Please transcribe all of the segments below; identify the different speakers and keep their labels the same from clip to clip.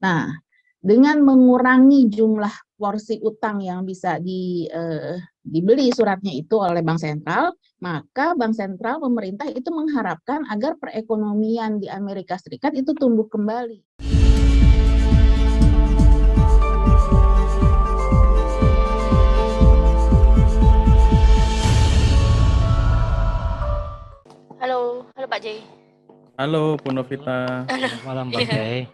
Speaker 1: Nah, dengan mengurangi jumlah porsi utang yang bisa dibeli suratnya itu oleh Bank Sentral, maka Bank Sentral pemerintah itu mengharapkan agar perekonomian di Amerika Serikat itu tumbuh kembali.
Speaker 2: Halo Pak Jay.
Speaker 3: Halo Bu Novita.
Speaker 4: Selamat malam Bang Jay.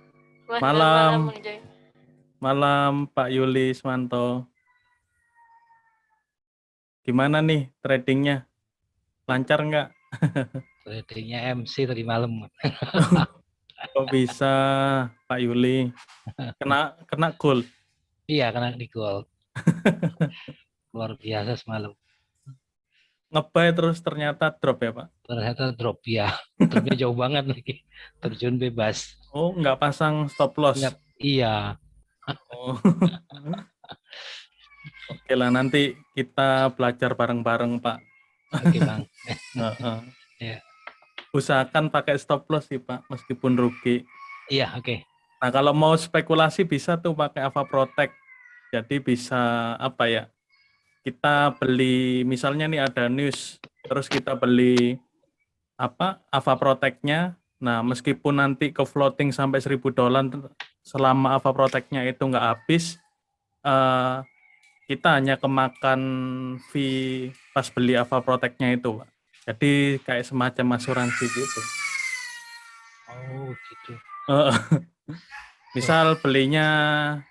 Speaker 3: Malam.
Speaker 2: Bang Jay.
Speaker 3: Malam Pak Yuli Swanto. Gimana nih tradingnya? Lancar nggak?
Speaker 4: Tradingnya MC tadi malam.
Speaker 3: Kok bisa Pak Yuli? Kena gold.
Speaker 4: Iya, kena di gold. Luar biasa semalam.
Speaker 3: Ngebuy terus ternyata drop ya Pak?
Speaker 4: Ternyata drop ya. Dropnya jauh banget lagi. Terjun bebas.
Speaker 3: Oh, nggak pasang stop loss?
Speaker 4: Nggak, iya.
Speaker 3: Oh. Oke lah, nanti kita belajar bareng-bareng Pak.
Speaker 4: Oke Bang.
Speaker 3: Ya. Usahakan pakai stop loss sih Pak, meskipun rugi.
Speaker 4: Iya, oke.
Speaker 3: Nah, kalau mau spekulasi bisa tuh pakai Ava Protect. Jadi bisa apa ya? Kita beli misalnya nih ada news, terus kita beli Ava Protect-nya. Nah, meskipun nanti ke floating sampai $1.000 selama Ava Protect-nya itu nggak habis, kita hanya kemakan fee pas beli Ava Protect-nya itu, Pak. Jadi kayak semacam asuransi gitu.
Speaker 4: Oh, gitu.
Speaker 3: Misal belinya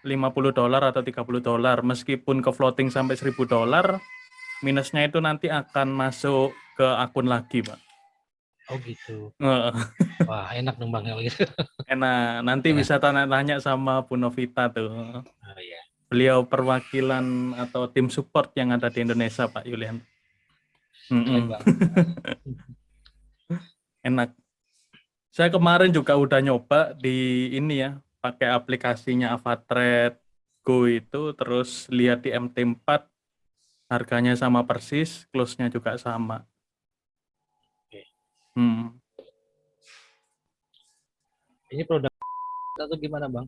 Speaker 3: $50 atau $30, meskipun ke floating sampai $1.000, minusnya itu nanti akan masuk ke akun lagi, Pak.
Speaker 4: Oh gitu. Wah, enak dong Bang kalau gitu.
Speaker 3: Enak, nanti bisa tanya-tanya sama Bu Novita tuh.
Speaker 4: Oh iya.
Speaker 3: Beliau perwakilan atau tim support yang ada di Indonesia, Pak Yulian.
Speaker 4: Bang.
Speaker 3: Enak. Saya kemarin juga udah nyoba di ini ya, pakai aplikasinya AvaTrade Go itu, terus lihat di MT4, harganya sama persis, close-nya juga sama.
Speaker 4: Oke. Ini produk atau gimana Bang?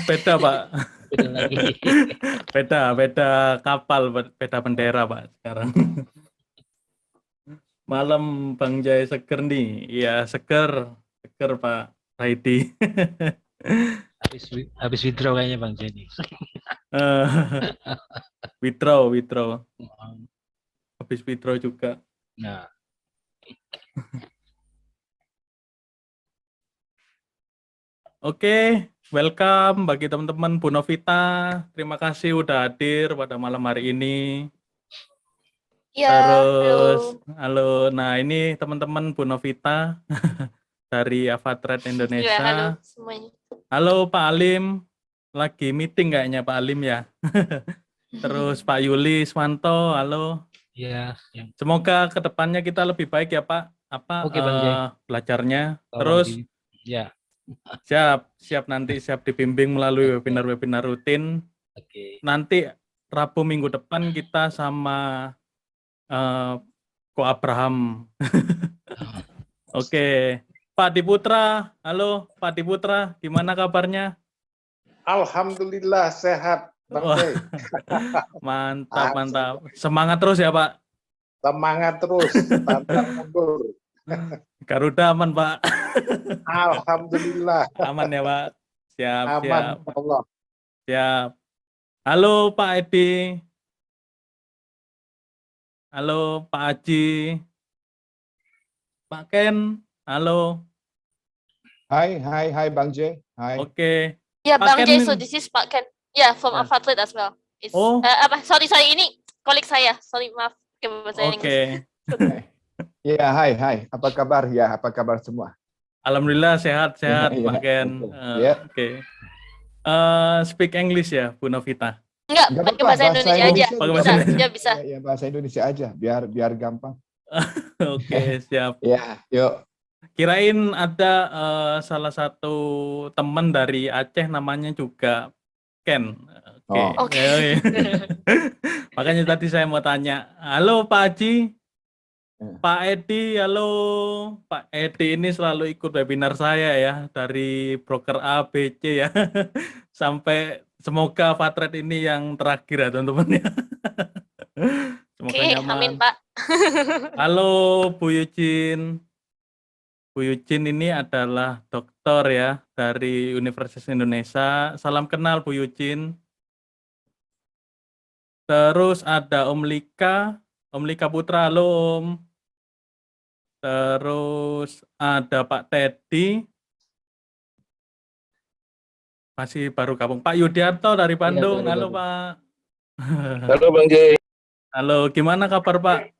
Speaker 3: Beda Pak.
Speaker 4: Beda lagi.
Speaker 3: beda kapal, beda bendera Pak sekarang. Malam Bang Jai seger nih. Iya, seger Pak Raidi.
Speaker 4: habis withdraw kayaknya Bang Jenny.
Speaker 3: withdraw. Habis withdraw juga.
Speaker 4: Nah.
Speaker 3: Oke, welcome bagi teman-teman Bu Novita. Terima kasih udah hadir pada malam hari ini.
Speaker 2: Ya,
Speaker 3: terus, halo. Nah, ini teman-teman Bu Novita dari AvaTrade Indonesia.
Speaker 2: Ya, halo semuanya.
Speaker 3: Halo Pak Alim, lagi meeting kayaknya Pak Alim ya. Terus Pak Yuli Swanto, halo.
Speaker 4: Iya.
Speaker 3: Semoga kedepannya kita lebih baik ya Pak.
Speaker 4: Oke, Bang Jai.
Speaker 3: Belajarnya.
Speaker 4: Tolong
Speaker 3: Terus,
Speaker 4: ya.
Speaker 3: Siap nanti siap dibimbing melalui webinar-webinar rutin.
Speaker 4: Oke.
Speaker 3: Nanti Rabu minggu depan kita sama Ko Abraham. Oke. Pak Diputra, halo Pak Diputra, gimana kabarnya?
Speaker 5: Alhamdulillah sehat, Bang Jai.
Speaker 3: Mantap. Semangat terus ya Pak.
Speaker 5: Semangat terus, pantang mundur.
Speaker 3: Garuda aman Pak.
Speaker 5: Alhamdulillah.
Speaker 3: Aman ya Pak. Siap.
Speaker 5: Allah.
Speaker 3: Siap. Halo Pak Edi. Halo Pak Haji. Pak Ken. Halo.
Speaker 6: Hai Bang J. Hai.
Speaker 3: Oke.
Speaker 2: Ya,
Speaker 3: Pak
Speaker 2: Bang
Speaker 3: Ken.
Speaker 2: J, so this is Pak Ken. Ya, from AvaTrade as well. Sorry, ini kolik saya. Sorry, maaf.
Speaker 3: Oke.
Speaker 6: Ya, hai. Apa kabar? Ya, apa kabar semua?
Speaker 3: Alhamdulillah sehat Pak Ken. Oke. Speak English ya, Bu Novita.
Speaker 2: Enggak, pakai bahasa Indonesia aja. Bisa.
Speaker 6: Ya, bahasa Indonesia aja, biar gampang.
Speaker 3: Oke, siap.
Speaker 6: Ya, yuk.
Speaker 3: Kirain ada salah satu teman dari Aceh namanya juga Ken. Oke. Makanya tadi saya mau tanya, halo Pak Haji. Pak Edi, halo. Pak Edi ini selalu ikut webinar saya ya, dari broker A, B, C ya. Sampai semoga Fatret ini yang terakhir ya teman-teman ya. Semoga
Speaker 2: Oke,
Speaker 3: nyaman.
Speaker 2: amin Pak.
Speaker 3: Halo Bu Yujin. Bu Yujin ini adalah dokter ya dari Universitas Indonesia. Salam kenal Bu Yujin. Terus ada Om Lika Putra, halo Om. Terus ada Pak Teddy, masih baru gabung. Pak Yudiarto dari Bandung, halo Pak.
Speaker 7: Halo Bang J.
Speaker 3: Halo, gimana kabar Pak?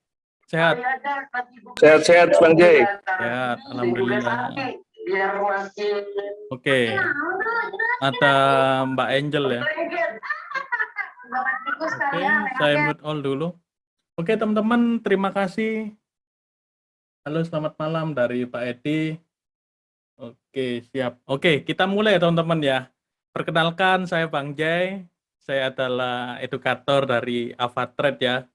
Speaker 3: Sehat?
Speaker 7: Sehat-sehat Bang J.
Speaker 3: Sehat, alhamdulillah. Oke, ada Mbak Angel ya. Oke, saya mute all dulu. Oke teman-teman, terima kasih. Halo, selamat malam dari Pak Edi. Oke, siap. Oke, kita mulai teman-teman ya. Perkenalkan, saya Bang Jai. Saya adalah edukator dari AvaTrade ya.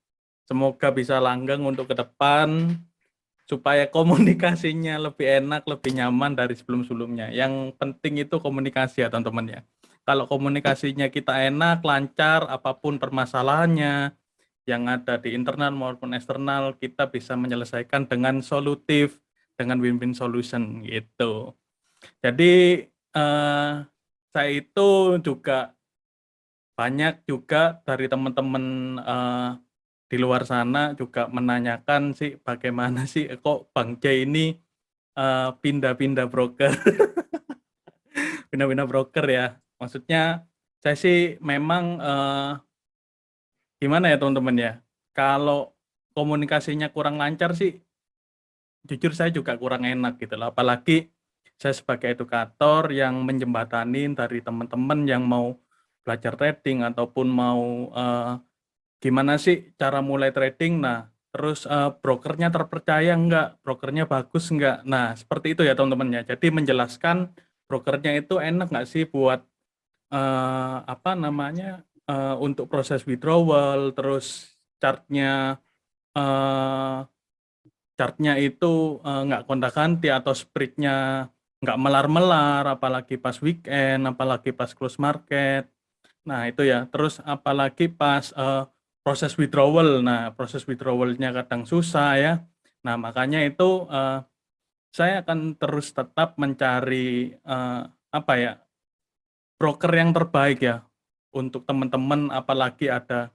Speaker 3: Semoga bisa langgeng untuk ke depan, supaya komunikasinya lebih enak, lebih nyaman dari sebelum-sebelumnya. Yang penting itu komunikasi ya teman-teman ya. Kalau komunikasinya kita enak, lancar, apapun permasalahannya, yang ada di internal maupun eksternal, kita bisa menyelesaikan dengan solutif, dengan win-win solution gitu. Jadi saya itu juga banyak juga dari teman-teman di luar sana juga menanyakan sih bagaimana sih kok Bang J ini pindah-pindah broker, pindah-pindah broker ya. Maksudnya saya sih memang gimana ya teman-teman ya, kalau komunikasinya kurang lancar sih jujur saya juga kurang enak gitu loh. Apalagi saya sebagai edukator yang menjembatani dari teman-teman yang mau belajar trading ataupun mau gimana sih cara mulai trading. Nah terus brokernya terpercaya enggak, brokernya bagus enggak. Nah seperti itu ya teman-teman ya. Jadi menjelaskan brokernya itu enak nggak sih buat apa namanya untuk proses withdrawal, terus chartnya itu nggak gonta-ganti atau spreadnya nggak melar-melar, apalagi pas weekend, apalagi pas close market. Nah itu ya, terus apalagi pas proses withdrawal. Nah proses withdrawalnya kadang susah ya. Nah makanya itu saya akan terus tetap mencari apa ya, broker yang terbaik ya untuk teman-teman, apalagi ada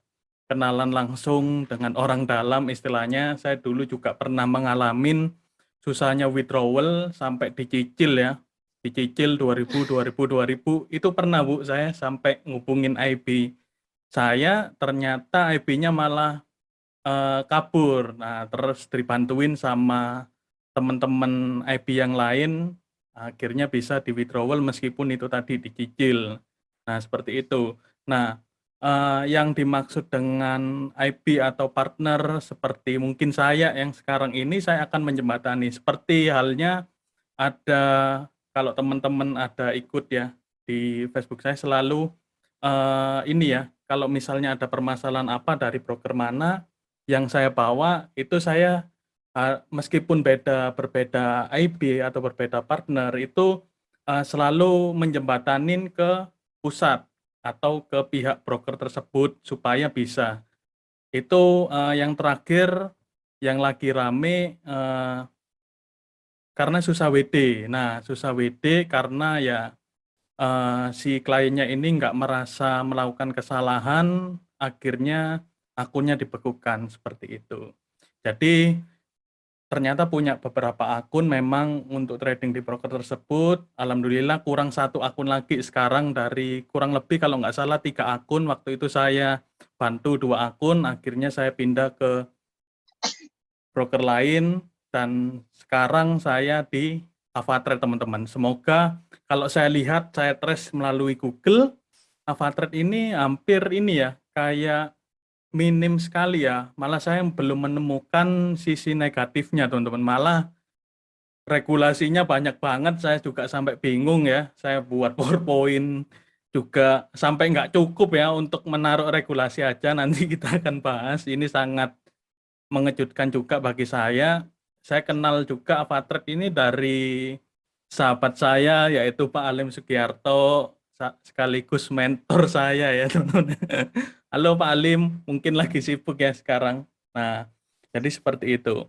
Speaker 3: kenalan langsung dengan orang dalam istilahnya. Saya dulu juga pernah mengalami susahnya withdrawal sampai dicicil ya, dicicil 2000 itu pernah Bu, saya sampai ngubungin IB saya, ternyata IB-nya malah kabur. Nah terus dibantuin sama teman-teman IB yang lain, akhirnya bisa di withdrawal meskipun itu tadi dicicil. Nah seperti itu. Nah yang dimaksud dengan IB atau partner seperti mungkin saya yang sekarang ini, saya akan menjembatani seperti halnya ada, kalau teman-teman ada ikut ya di Facebook saya selalu ini ya, kalau misalnya ada permasalahan apa dari broker mana yang saya bawa, itu saya meskipun berbeda IB atau berbeda partner itu selalu menjembatanin ke pusat atau ke pihak broker tersebut supaya bisa. Itu yang terakhir yang lagi rame karena susah WD. Nah susah WD karena ya si kliennya ini nggak merasa melakukan kesalahan, akhirnya akunnya dibekukan seperti itu. Jadi ternyata punya beberapa akun memang untuk trading di broker tersebut. Alhamdulillah kurang satu akun lagi sekarang, dari kurang lebih kalau nggak salah 3 akun. Waktu itu saya bantu 2 akun, akhirnya saya pindah ke broker lain dan sekarang saya di AvaTrade teman-teman. Semoga kalau saya lihat, saya trace melalui Google, AvaTrade ini hampir ini ya, kayak minim sekali ya. Malah saya belum menemukan sisi negatifnya teman-teman. Malah regulasinya banyak banget, saya juga sampai bingung ya. Saya buat PowerPoint juga sampai nggak cukup ya untuk menaruh regulasi aja. Nanti kita akan bahas, ini sangat mengejutkan juga bagi saya. Saya kenal juga AvaTrade ini dari sahabat saya, yaitu Pak Alim Sugiarto, sekaligus mentor saya ya teman-teman. Halo Pak Alim, mungkin lagi sibuk ya sekarang. Nah, jadi seperti itu.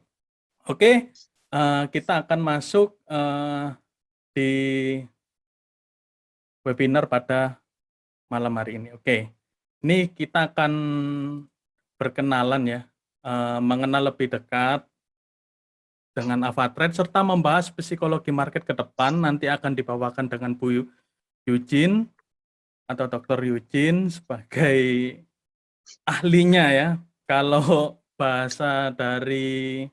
Speaker 3: Oke, kita akan masuk di webinar pada malam hari ini. Oke, ini kita akan berkenalan ya, mengenal lebih dekat dengan AvaTrade serta membahas psikologi market ke depan. Nanti akan dibawakan dengan Bu Eugene atau Dr. Eugene sebagai ahlinya ya. Kalau bahasa dari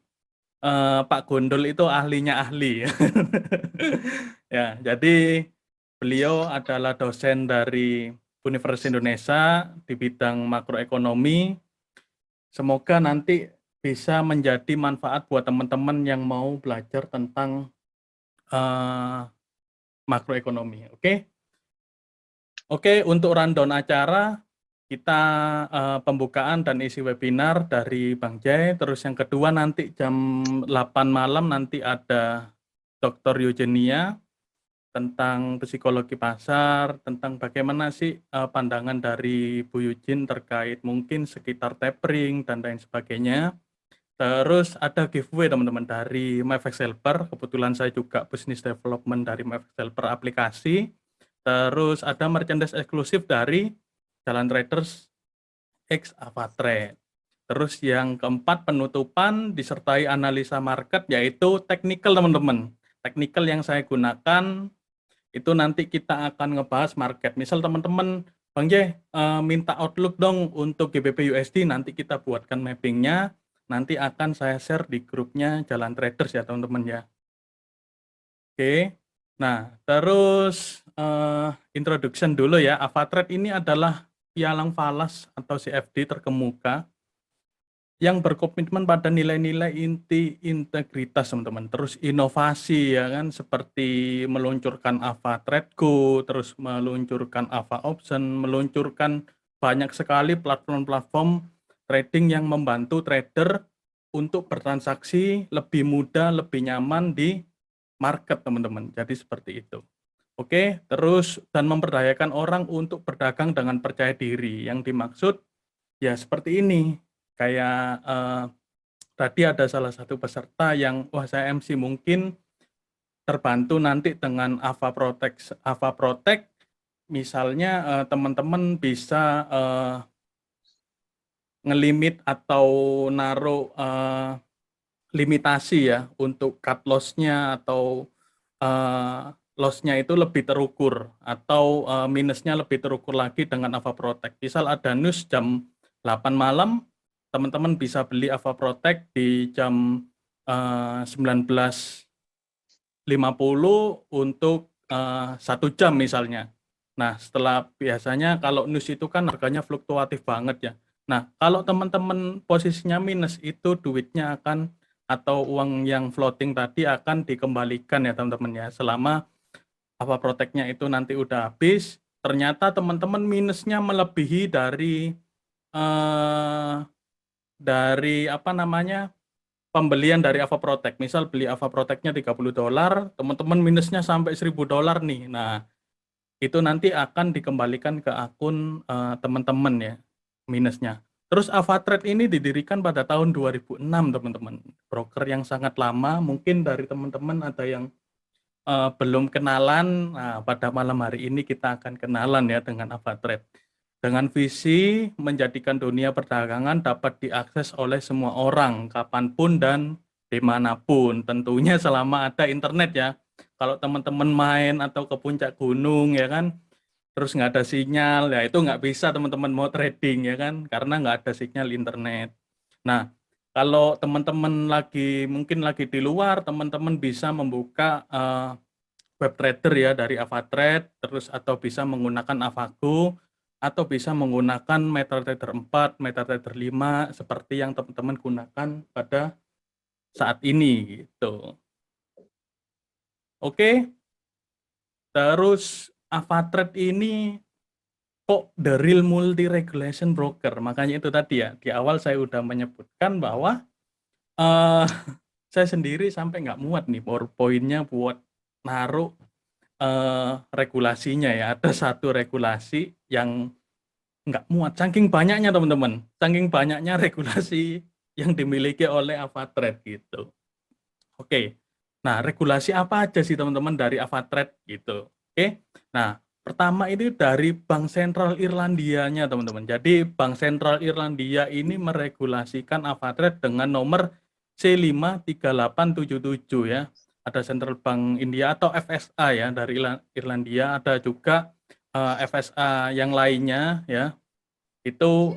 Speaker 3: Pak Gondol itu ahlinya ahli ya. Ya, jadi beliau adalah dosen dari Universitas Indonesia di bidang makroekonomi. Semoga nanti bisa menjadi manfaat buat teman-teman yang mau belajar tentang makroekonomi. Oke, untuk rundown acara, kita pembukaan dan isi webinar dari Bang Jai. Terus yang kedua nanti jam 8 malam nanti ada Dr. Eugenia tentang psikologi pasar, tentang bagaimana sih pandangan dari Bu Eugene terkait mungkin sekitar tapering dan lain sebagainya. Terus ada giveaway teman-teman dari MyFX Helper. Kebetulan saya juga business development dari MyFX Helper aplikasi. Terus ada merchandise eksklusif dari Jalan Traders X AvaTrade. Terus yang keempat penutupan disertai analisa market yaitu technical teman-teman. Technical yang saya gunakan itu nanti kita akan ngebahas market. Misal teman-teman, Bang J, minta outlook dong untuk GBP USD, nanti kita buatkan mappingnya. Nanti akan saya share di grupnya Jalan Traders ya teman-teman ya. Oke, nah terus introduction dulu ya. AvaTrade ini adalah pialang falas atau CFD terkemuka yang berkomitmen pada nilai-nilai inti integritas teman-teman. Terus inovasi ya kan, seperti meluncurkan AvaTrade Go, terus meluncurkan AvaOption, meluncurkan banyak sekali platform-platform trading yang membantu trader untuk bertransaksi lebih mudah, lebih nyaman di market teman-teman. Jadi seperti itu. Oke, terus dan memperdayakan orang untuk berdagang dengan percaya diri. Yang dimaksud ya seperti ini. Kayak tadi ada salah satu peserta yang wah saya MC mungkin terbantu nanti dengan AvaProtect. Misalnya teman-teman bisa ngelimit atau naruh limitasi ya untuk cut loss-nya atau loss-nya itu lebih terukur atau minusnya lebih terukur lagi dengan AvaProtect. Misal ada news jam 8 malam, teman-teman bisa beli AvaProtect di jam 19.50 untuk 1 jam misalnya. Nah, setelah biasanya kalau news itu kan harganya fluktuatif banget ya. Nah, kalau teman-teman posisinya minus itu duitnya akan atau uang yang floating tadi akan dikembalikan ya teman-teman ya. Selama AvaProtect-nya itu nanti udah habis, ternyata teman-teman minusnya melebihi dari apa namanya pembelian dari AvaProtect. Misal beli AvaProtect-nya $30, teman-teman minusnya sampai $1.000 nih. Nah, itu nanti akan dikembalikan ke akun teman-teman ya minusnya. Terus AvaTrade ini didirikan pada tahun 2006 teman-teman. Broker yang sangat lama, mungkin dari teman-teman ada yang belum kenalan. Nah, pada malam hari ini kita akan kenalan ya dengan AvaTrade. Dengan visi menjadikan dunia perdagangan dapat diakses oleh semua orang, kapanpun dan dimanapun. Tentunya selama ada internet ya. Kalau teman-teman main atau ke puncak gunung ya kan, terus nggak ada sinyal, ya itu nggak bisa teman-teman mau trading ya kan, karena nggak ada sinyal internet. Nah, kalau teman-teman mungkin lagi di luar, teman-teman bisa membuka web trader ya dari AvaTrade, terus atau bisa menggunakan Avago, atau bisa menggunakan MetaTrader 4, MetaTrader 5 seperti yang teman-teman gunakan pada saat ini gitu. Oke. Terus AvaTrade ini kok the real multi regulation broker. Makanya itu tadi ya, di awal saya udah menyebutkan bahwa eh saya sendiri sampai nggak muat nih PowerPoint-nya buat naruh regulasinya ya. Ada satu regulasi yang nggak muat, saking banyaknya teman-teman, saking banyaknya regulasi yang dimiliki oleh Avatrade gitu. Oke, nah regulasi apa aja sih teman-teman dari Avatrade gitu. Oke, nah pertama ini dari Bank Sentral Irlandianya teman-teman. Jadi Bank Sentral Irlandia ini meregulasikan Avatrade dengan nomor C53877 ya. Ada Central Bank India atau FSA ya dari Irlandia, ada juga FSA yang lainnya ya. Itu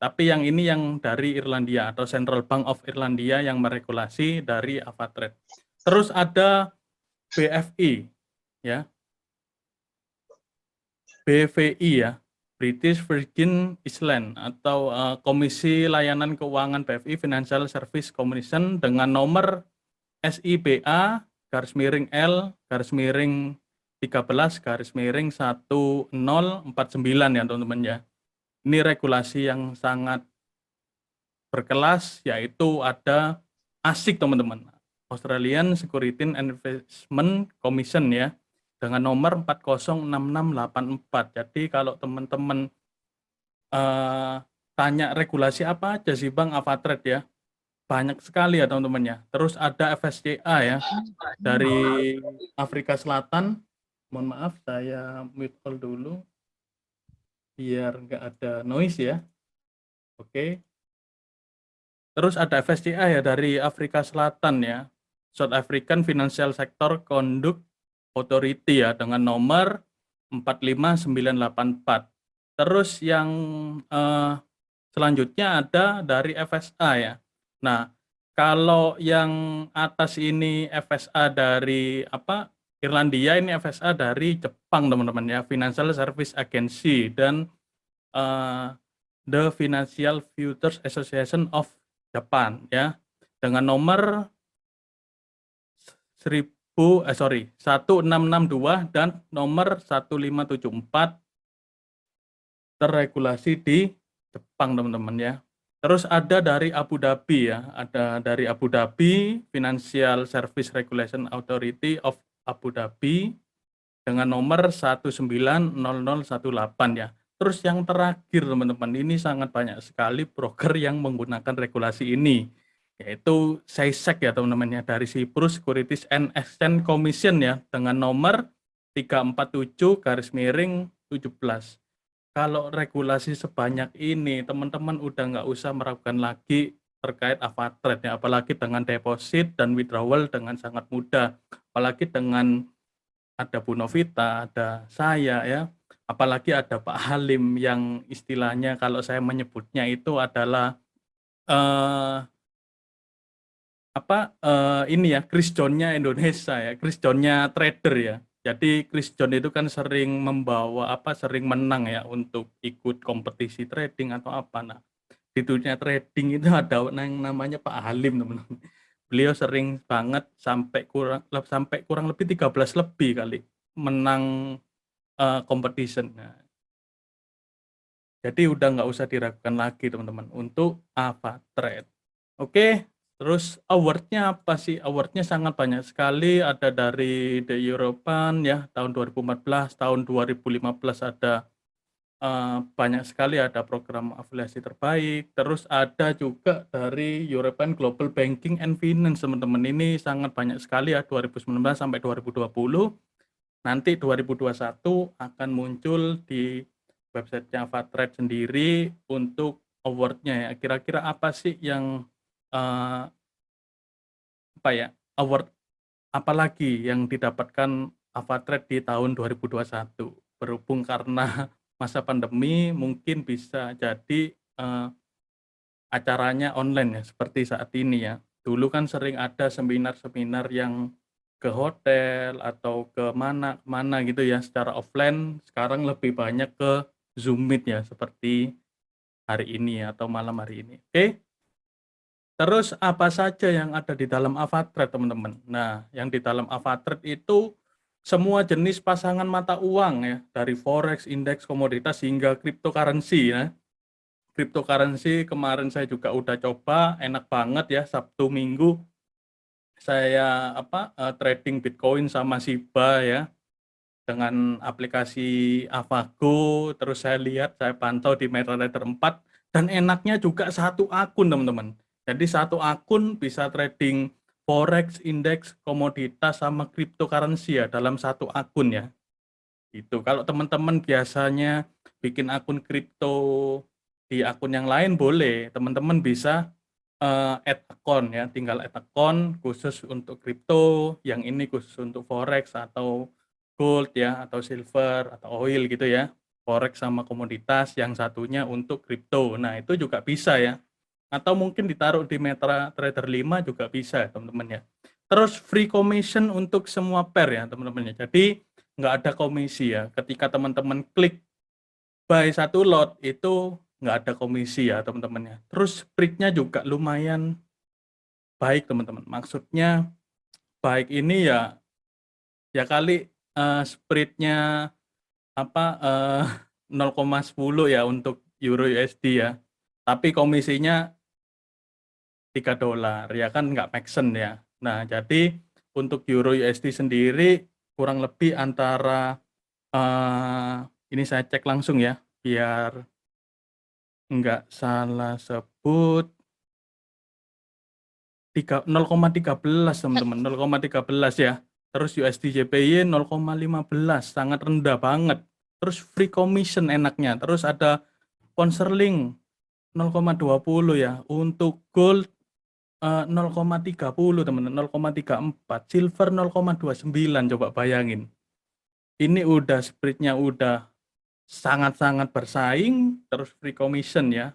Speaker 3: tapi yang ini yang dari Irlandia atau Central Bank of Irlandia yang meregulasi dari Avatrade. Terus ada BFI ya. BVI ya, British Virgin Islands atau Komisi Layanan Keuangan BVI Financial Service Commission dengan nomor SIBA _L _13 _1049 ya teman-teman ya. Ini regulasi yang sangat berkelas, yaitu ada ASIC teman-teman, Australian Securities and Investment Commission ya, dengan nomor 406684. Jadi kalau teman-teman tanya regulasi apa aja sih Bang Avatrade ya, banyak sekali ya teman-teman ya. Terus ada FSCA ya, dari Afrika Selatan. Mohon maaf, saya mute all dulu biar nggak ada noise ya. Oke. Terus ada FSCA ya dari Afrika Selatan ya, South African Financial Sector Conduct Authority ya, dengan nomor 45984. Terus yang selanjutnya ada dari FSA ya. Nah, kalau yang atas ini FSA dari Irlandia, ini FSA dari Jepang teman-teman ya, Financial Service Agency, dan The Financial Futures Association of Japan ya, dengan nomor 1662 dan nomor 1574, terregulasi di Jepang teman-teman ya. Terus ada dari Abu Dhabi ya, ada dari Abu Dhabi Financial Service Regulation Authority of Abu Dhabi dengan nomor 190018 ya. Terus yang terakhir teman-teman, ini sangat banyak sekali broker yang menggunakan regulasi ini, yaitu SEISEC ya teman-teman ya, dari Cyprus Securities and Exchange Commission ya, dengan nomor 347-17. Kalau regulasi sebanyak ini, teman-teman udah nggak usah meragukan lagi terkait Avatrade ya, apalagi dengan deposit dan withdrawal dengan sangat mudah, apalagi dengan ada Bu Novita, ada saya ya, apalagi ada Pak Halim yang istilahnya kalau saya menyebutnya itu adalah ini ya, Chris John-nya Indonesia ya, Chris John-nya trader ya. Jadi Chris John itu kan sering membawa sering menang ya untuk ikut kompetisi trading atau apa. Nah, di dunia trading itu ada yang namanya Pak Halim teman-teman. Beliau sering banget sampai kurang lebih 13 lebih kali menang competition. Nah, jadi udah nggak usah diragukan lagi teman-teman untuk Avatrade. Oke, terus awardnya apa sih? Awardnya sangat banyak sekali. Ada dari The European ya, tahun 2014, tahun 2015 ada banyak sekali, ada program afiliasi terbaik. Terus ada juga dari European Global Banking and Finance teman-teman. Ini sangat banyak sekali ya, 2019 sampai 2020. Nanti 2021 akan muncul di websitenya Avatrade sendiri untuk awardnya ya. Kira-kira apa sih yang award apalagi yang didapatkan Avatrade di tahun 2021? Berhubung karena masa pandemi, mungkin bisa jadi acaranya online ya, seperti saat ini ya. Dulu kan sering ada seminar-seminar yang ke hotel atau ke mana gitu ya secara offline. Sekarang lebih banyak ke Zoom Meet ya, seperti hari ini atau malam hari ini. Oke. Terus apa saja yang ada di dalam Avatrade teman-teman? Nah, yang di dalam Avatrade itu semua jenis pasangan mata uang ya, dari forex, indeks, komoditas hingga cryptocurrency ya. cryptocurrency kemarin saya juga udah coba, enak banget ya. Sabtu Minggu saya trading Bitcoin sama Shiba ya dengan aplikasi AvaGo. Terus saya lihat, saya pantau di MetaTrader 4 dan enaknya juga satu akun teman-teman. Jadi satu akun bisa trading forex, indeks, komoditas sama cryptocurrency ya dalam satu akun ya. Itu kalau teman-teman biasanya bikin akun kripto di akun yang lain boleh, teman-teman bisa add account ya, tinggal add account khusus untuk kripto, yang ini khusus untuk forex atau gold ya, atau silver atau oil gitu ya. Forex sama komoditas, yang satunya untuk kripto. Nah, itu juga bisa ya. Atau mungkin ditaruh di MetaTrader 5 juga bisa ya, teman-teman ya. Terus free commission untuk semua pair ya, teman-teman ya. Jadi nggak ada komisi ya. Ketika teman-teman klik buy satu lot itu nggak ada komisi ya, teman-teman ya. Terus spread-nya juga lumayan baik, teman-teman. Maksudnya baik ini ya kali spread-nya 0,10 ya untuk Euro USD ya. Tapi komisinya $3 ya kan, nggak make sense ya. Nah, jadi untuk Euro USD sendiri kurang lebih antara ini saya cek langsung ya biar nggak salah sebut, 0,13 teman-teman, 0,13 ya. Terus USD JPY 0,15, sangat rendah banget. Terus free commission enaknya. Terus ada pound sterling 0,20 ya. Untuk gold 0,30 teman-teman, 0,34. Silver 0,29, coba bayangin. Ini udah spread-nya udah sangat-sangat bersaing, terus free commission ya.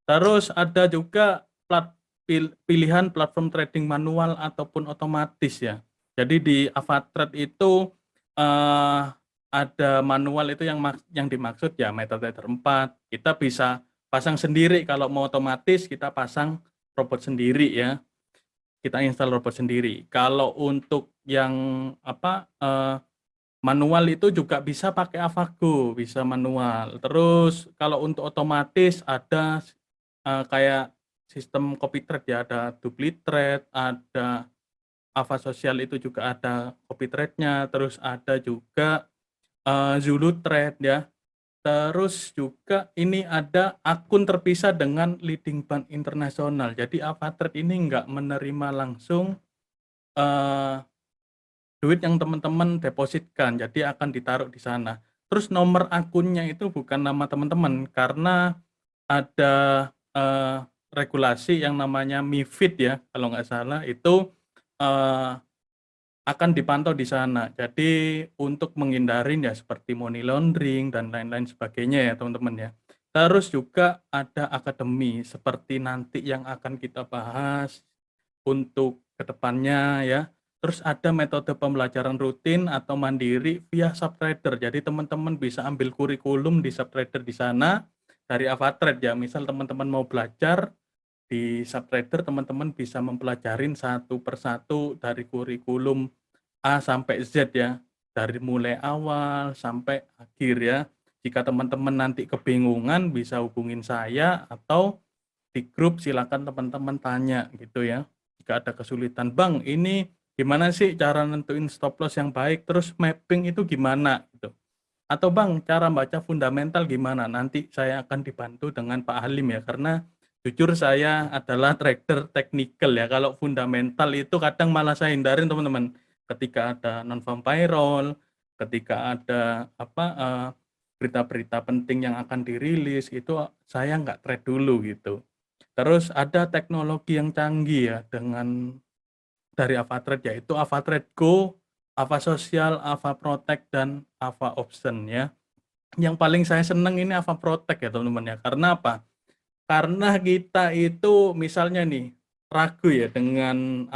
Speaker 3: Terus ada juga pilihan platform trading manual ataupun otomatis ya. Jadi di AvaTrade itu ada manual itu yang dimaksud ya MetaTrader 4. Kita bisa pasang sendiri, kalau mau otomatis kita pasang robot sendiri ya. Kita install robot sendiri. Kalau untuk yang manual itu juga bisa pakai AvaGo, bisa manual. Terus kalau untuk otomatis ada kayak sistem copy trade ya, ada Duplitrade, ada Avasocial itu juga ada copy trade-nya, terus ada juga Zulu Trade ya. Terus juga ini ada akun terpisah dengan leading bank internasional. Jadi AvaTrade ini nggak menerima langsung duit yang teman-teman depositkan, jadi akan ditaruh di sana. Terus nomor akunnya itu bukan nama teman-teman, karena ada regulasi yang namanya MiFID ya, kalau nggak salah, itu akan dipantau di sana. Jadi untuk menghindarin ya seperti money laundering dan lain-lain sebagainya ya teman-teman ya. Terus juga ada akademi seperti nanti yang akan kita bahas untuk kedepannya ya. Terus ada metode pembelajaran rutin atau mandiri via Subtrader. Jadi teman-teman bisa ambil kurikulum di Subtrader di sana dari AvaTrade ya. Misal teman-teman mau belajar di Subtrader, teman-teman bisa mempelajarin satu persatu dari kurikulum A sampai Z ya. Dari mulai awal sampai akhir ya. Jika teman-teman nanti kebingungan bisa hubungin saya atau di grup, silakan teman-teman tanya gitu ya. Jika ada kesulitan, Bang, ini gimana sih cara nentuin stop loss yang baik, terus mapping itu gimana gitu. Atau Bang, cara baca fundamental gimana? Nanti saya akan dibantu dengan Pak Halim ya, karena jujur saya adalah trader technical ya. Kalau fundamental itu kadang malah saya hindarin teman-teman. Ketika ada non-farm payroll, ketika ada berita-berita penting yang akan dirilis, itu saya nggak trade dulu gitu. Terus ada teknologi yang canggih ya dengan dari AvaTrade, yaitu AvaTrade Go, Avasocial, AvaProtect, dan AvaOption ya. Yang paling saya seneng ini AvaProtect ya teman-teman ya. Karena apa? Karena kita itu misalnya nih ragu ya dengan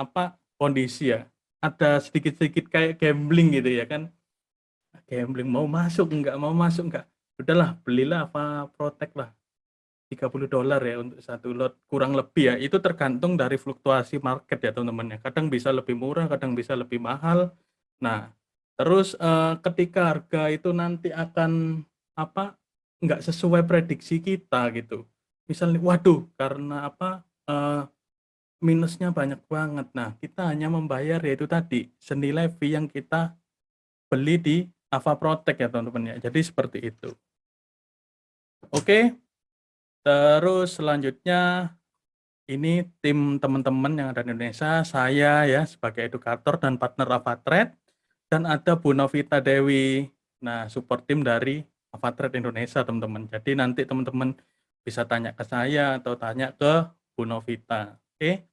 Speaker 3: kondisi ya. Ada sedikit-sedikit kayak gambling gitu ya kan. Gambling mau masuk enggak, udahlah belilah AvaProtect lah. $30 ya untuk satu lot, kurang lebih ya. Itu tergantung dari fluktuasi market ya teman-teman ya. Kadang bisa lebih murah, kadang bisa lebih mahal. Nah, terus ketika harga itu nanti akan nggak sesuai prediksi kita gitu. misalnya waduh karena apa minusnya banyak banget. Nah, kita hanya membayar yaitu tadi senilai fee yang kita beli di Ava Protect ya teman-teman ya. Jadi seperti itu. Oke. Terus selanjutnya ini tim teman-teman yang ada di Indonesia, saya ya sebagai edukator dan partner AvaTrade, dan ada Bu Novita Dewi, nah support tim dari AvaTrade Indonesia teman-teman. Jadi nanti teman-teman bisa tanya ke saya atau tanya ke Bu Novita. Oke.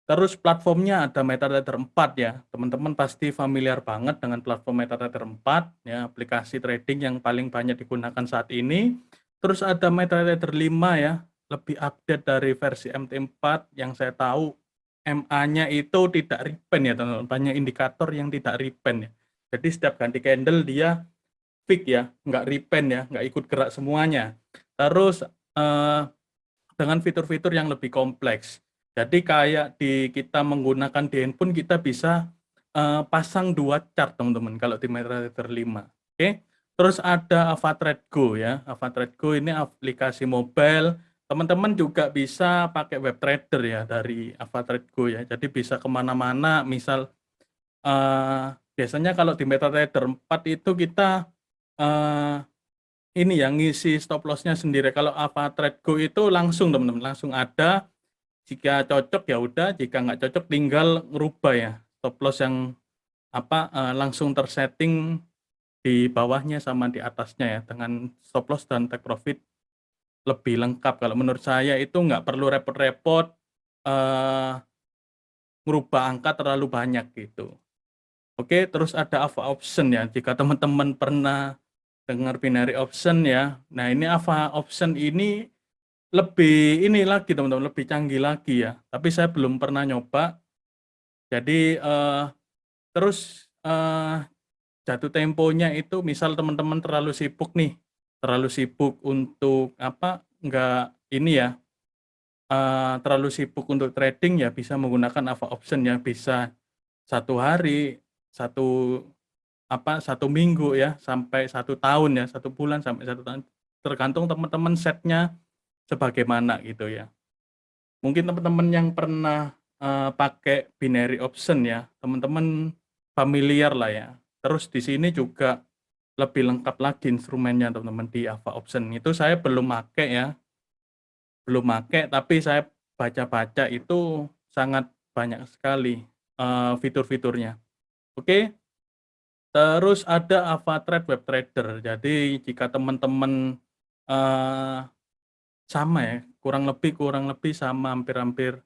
Speaker 3: Terus platformnya ada MetaTrader 4 ya, teman-teman pasti familiar banget dengan platform MetaTrader 4 ya, aplikasi trading yang paling banyak digunakan saat ini. Terus ada MetaTrader 5 ya, lebih update dari versi MT4 yang saya tahu MA-nya itu tidak repen ya teman-teman, banyak indikator yang tidak repen ya. Jadi setiap ganti candle dia fix ya, nggak repen ya, nggak ikut gerak semuanya. Terus dengan fitur-fitur yang lebih kompleks. Jadi kayak kita menggunakan di handphone kita bisa pasang 2 chart teman-teman kalau di MetaTrader 5. Oke. Terus ada AvaTrade Go ya. AvaTrade Go ini aplikasi mobile. Teman-teman juga bisa pakai web trader ya dari AvaTrade Go ya. Jadi bisa kemana-mana. Misal biasanya kalau di MetaTrader 4 itu kita ini yang ngisi stop loss-nya sendiri. Kalau AvaTrade Go itu langsung teman-teman, langsung ada. Jika cocok ya udah, jika nggak cocok tinggal ngerubah ya stop loss yang langsung tersetting di bawahnya sama di atasnya ya, dengan stop loss dan take profit lebih lengkap. Kalau menurut saya itu nggak perlu repot-repot ngerubah angka terlalu banyak gitu. Oke, terus ada Ava Option ya. Jika teman-teman pernah dengar binary option ya, nah ini Ava Option ini lebih ini lagi teman-teman, lebih canggih lagi ya. Tapi saya belum pernah nyoba. Jadi terus jatuh temponya itu misal teman-teman terlalu sibuk nih, terlalu sibuk untuk enggak ini ya, terlalu sibuk untuk trading ya bisa menggunakan Ava Option ya, bisa 1 hari, 1 minggu ya, sampai 1 tahun ya, 1 bulan sampai 1 tahun. Tergantung teman-teman setnya sebagaimana gitu ya. Mungkin teman-teman yang pernah pakai binary option ya, teman-teman familiar lah ya. Terus di sini juga lebih lengkap lagi instrumennya teman-teman di Ava Option. Itu saya belum pakai ya. Belum pakai, tapi saya baca-baca itu sangat banyak sekali fitur-fiturnya. Oke. Terus ada AvaTrade Web Trader. Jadi jika teman-teman sama ya, kurang lebih sama, hampir-hampir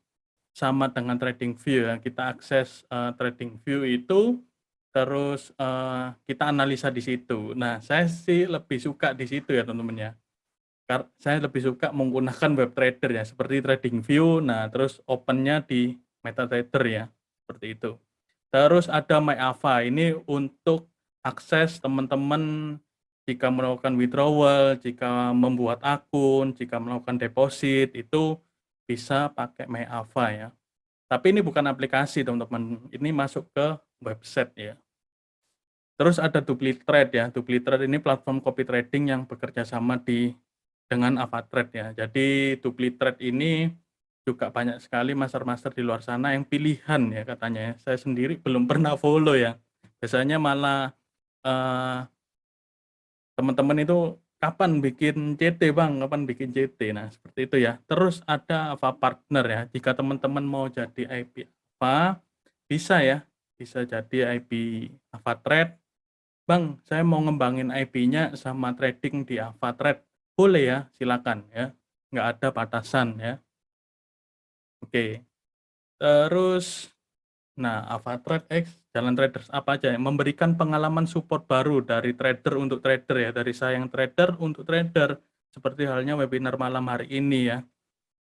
Speaker 3: sama dengan TradingView ya. Kita akses TradingView itu, terus kita analisa di situ. Nah, saya sih lebih suka di situ ya teman-teman ya. Saya lebih suka menggunakan web trader ya, seperti TradingView. Nah, terus opennya di MetaTrader ya, seperti itu. Terus ada MyAva, ini untuk akses teman-teman jika melakukan withdrawal, jika membuat akun, jika melakukan deposit, itu bisa pakai MyAva ya. Tapi ini bukan aplikasi teman-teman, ini masuk ke website ya. Terus ada DupliTrade ya, DupliTrade ini platform copy trading yang bekerja sama dengan AvaTrade ya. Jadi DupliTrade ini juga banyak sekali master-master di luar sana yang pilihan ya katanya ya. Saya sendiri belum pernah follow ya. Biasanya malah teman-teman itu kapan bikin CT bang, kapan bikin CT. Nah seperti itu ya. Terus ada Ava Partner ya. Jika teman-teman mau jadi IP Ava, bisa ya. Bisa jadi IP AvaTrade. Bang, saya mau ngembangin IP-nya sama trading di AvaTrade. Boleh ya, silakan ya. Nggak ada batasan ya. Oke. Terus, nah AvaTrade X, Jalan Traders apa aja ya? Memberikan pengalaman support baru dari trader untuk trader ya. Dari saya yang trader untuk trader. Seperti halnya webinar malam hari ini ya.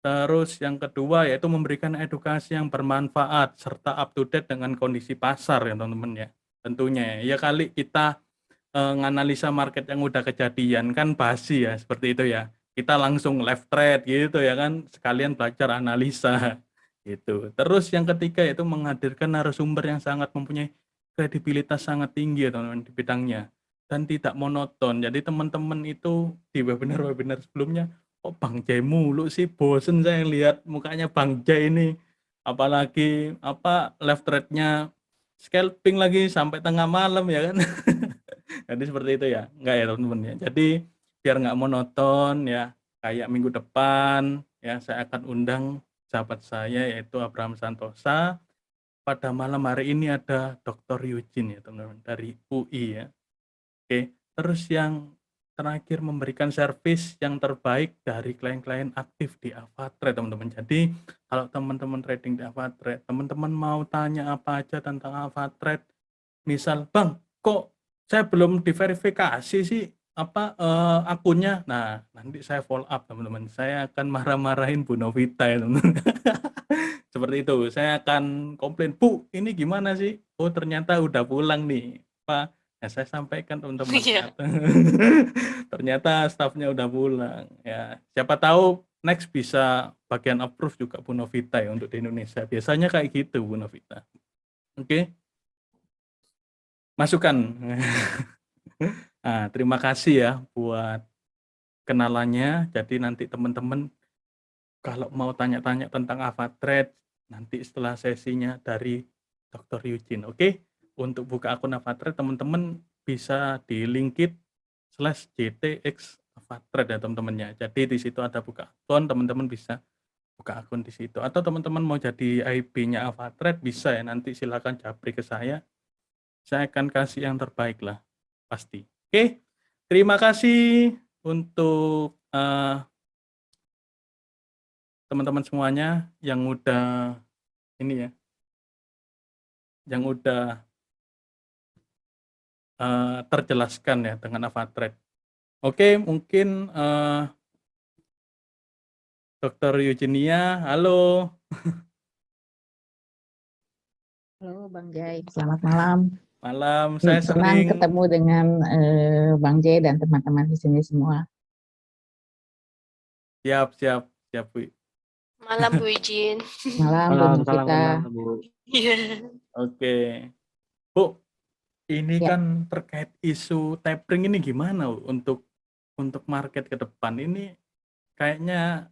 Speaker 3: Terus yang kedua yaitu memberikan edukasi yang bermanfaat serta up to date dengan kondisi pasar ya teman-teman ya. Tentunya ya kali kita nganalisa market yang udah kejadian kan basi ya seperti itu ya. Kita langsung left trade gitu ya kan, sekalian belajar analisa gitu. Terus yang ketiga yaitu menghadirkan narasumber yang sangat mempunyai kredibilitas sangat tinggi ya teman-teman di bidangnya dan tidak monoton. Jadi teman-teman itu di webinar-webinar sebelumnya kok Bang Jai mulu sih, bosen saya lihat mukanya Bang Jai ini. Apalagi left trade-nya scalping lagi sampai tengah malam ya kan. Jadi seperti itu ya, enggak ya teman-teman ya. Jadi biar nggak monoton ya, kayak minggu depan ya saya akan undang sahabat saya yaitu Abraham Santosa. Pada malam hari ini ada Dr. Eugene ya teman-teman dari UI ya. Oke, terus yang terakhir memberikan servis yang terbaik dari klien-klien aktif di AvaTrade teman-teman. Jadi kalau teman-teman trading di AvaTrade, teman-teman mau tanya apa aja tentang AvaTrade, misal Bang, kok saya belum diverifikasi sih akunnya. Nah, nanti saya follow up teman-teman. Saya akan marah-marahin Bu Novita ya teman-teman. Seperti itu. Saya akan komplain, Bu, ini gimana sih? Oh, ternyata udah pulang nih, Pak. Ya, saya sampaikan teman-teman.
Speaker 2: Iya.
Speaker 3: Ternyata stafnya udah pulang. Ya, siapa tahu next bisa bagian approve juga Bu Novita ya untuk di Indonesia. Biasanya kayak gitu Bu Novita. Oke. Masukan. Nah, terima kasih ya buat kenalannya. Jadi nanti teman-teman kalau mau tanya-tanya tentang AvaTrade nanti setelah sesinya dari Dr. Eugene. Oke. Untuk buka akun AvaTrade teman-teman bisa di linkit/JTX AvaTrade ya teman-temannya. Jadi di situ ada buka akun, teman-teman bisa buka akun di situ. Atau teman-teman mau jadi IB-nya AvaTrade bisa ya, nanti silakan japri ke saya. Saya akan kasih yang terbaik lah, pasti. Oke, terima kasih untuk teman-teman semuanya yang udah ini ya, yang udah terjelaskan ya dengan AvaTrade. Oke, mungkin Dr. Eugenia, halo.
Speaker 1: Halo Bang Jai, selamat malam.
Speaker 3: Malam, saya
Speaker 1: Senang
Speaker 3: sering
Speaker 1: ketemu dengan Bang Jai dan teman-teman di sini semua.
Speaker 3: siap Bu.
Speaker 2: Malam Bu Ijin.
Speaker 1: Malam Bu
Speaker 4: Salam
Speaker 1: Novita.
Speaker 4: kenal Bu.
Speaker 2: Iya.
Speaker 3: Oke, Bu, ini
Speaker 1: Ya.
Speaker 3: kan terkait isu tapering ini gimana Bu, untuk market ke depan ini kayaknya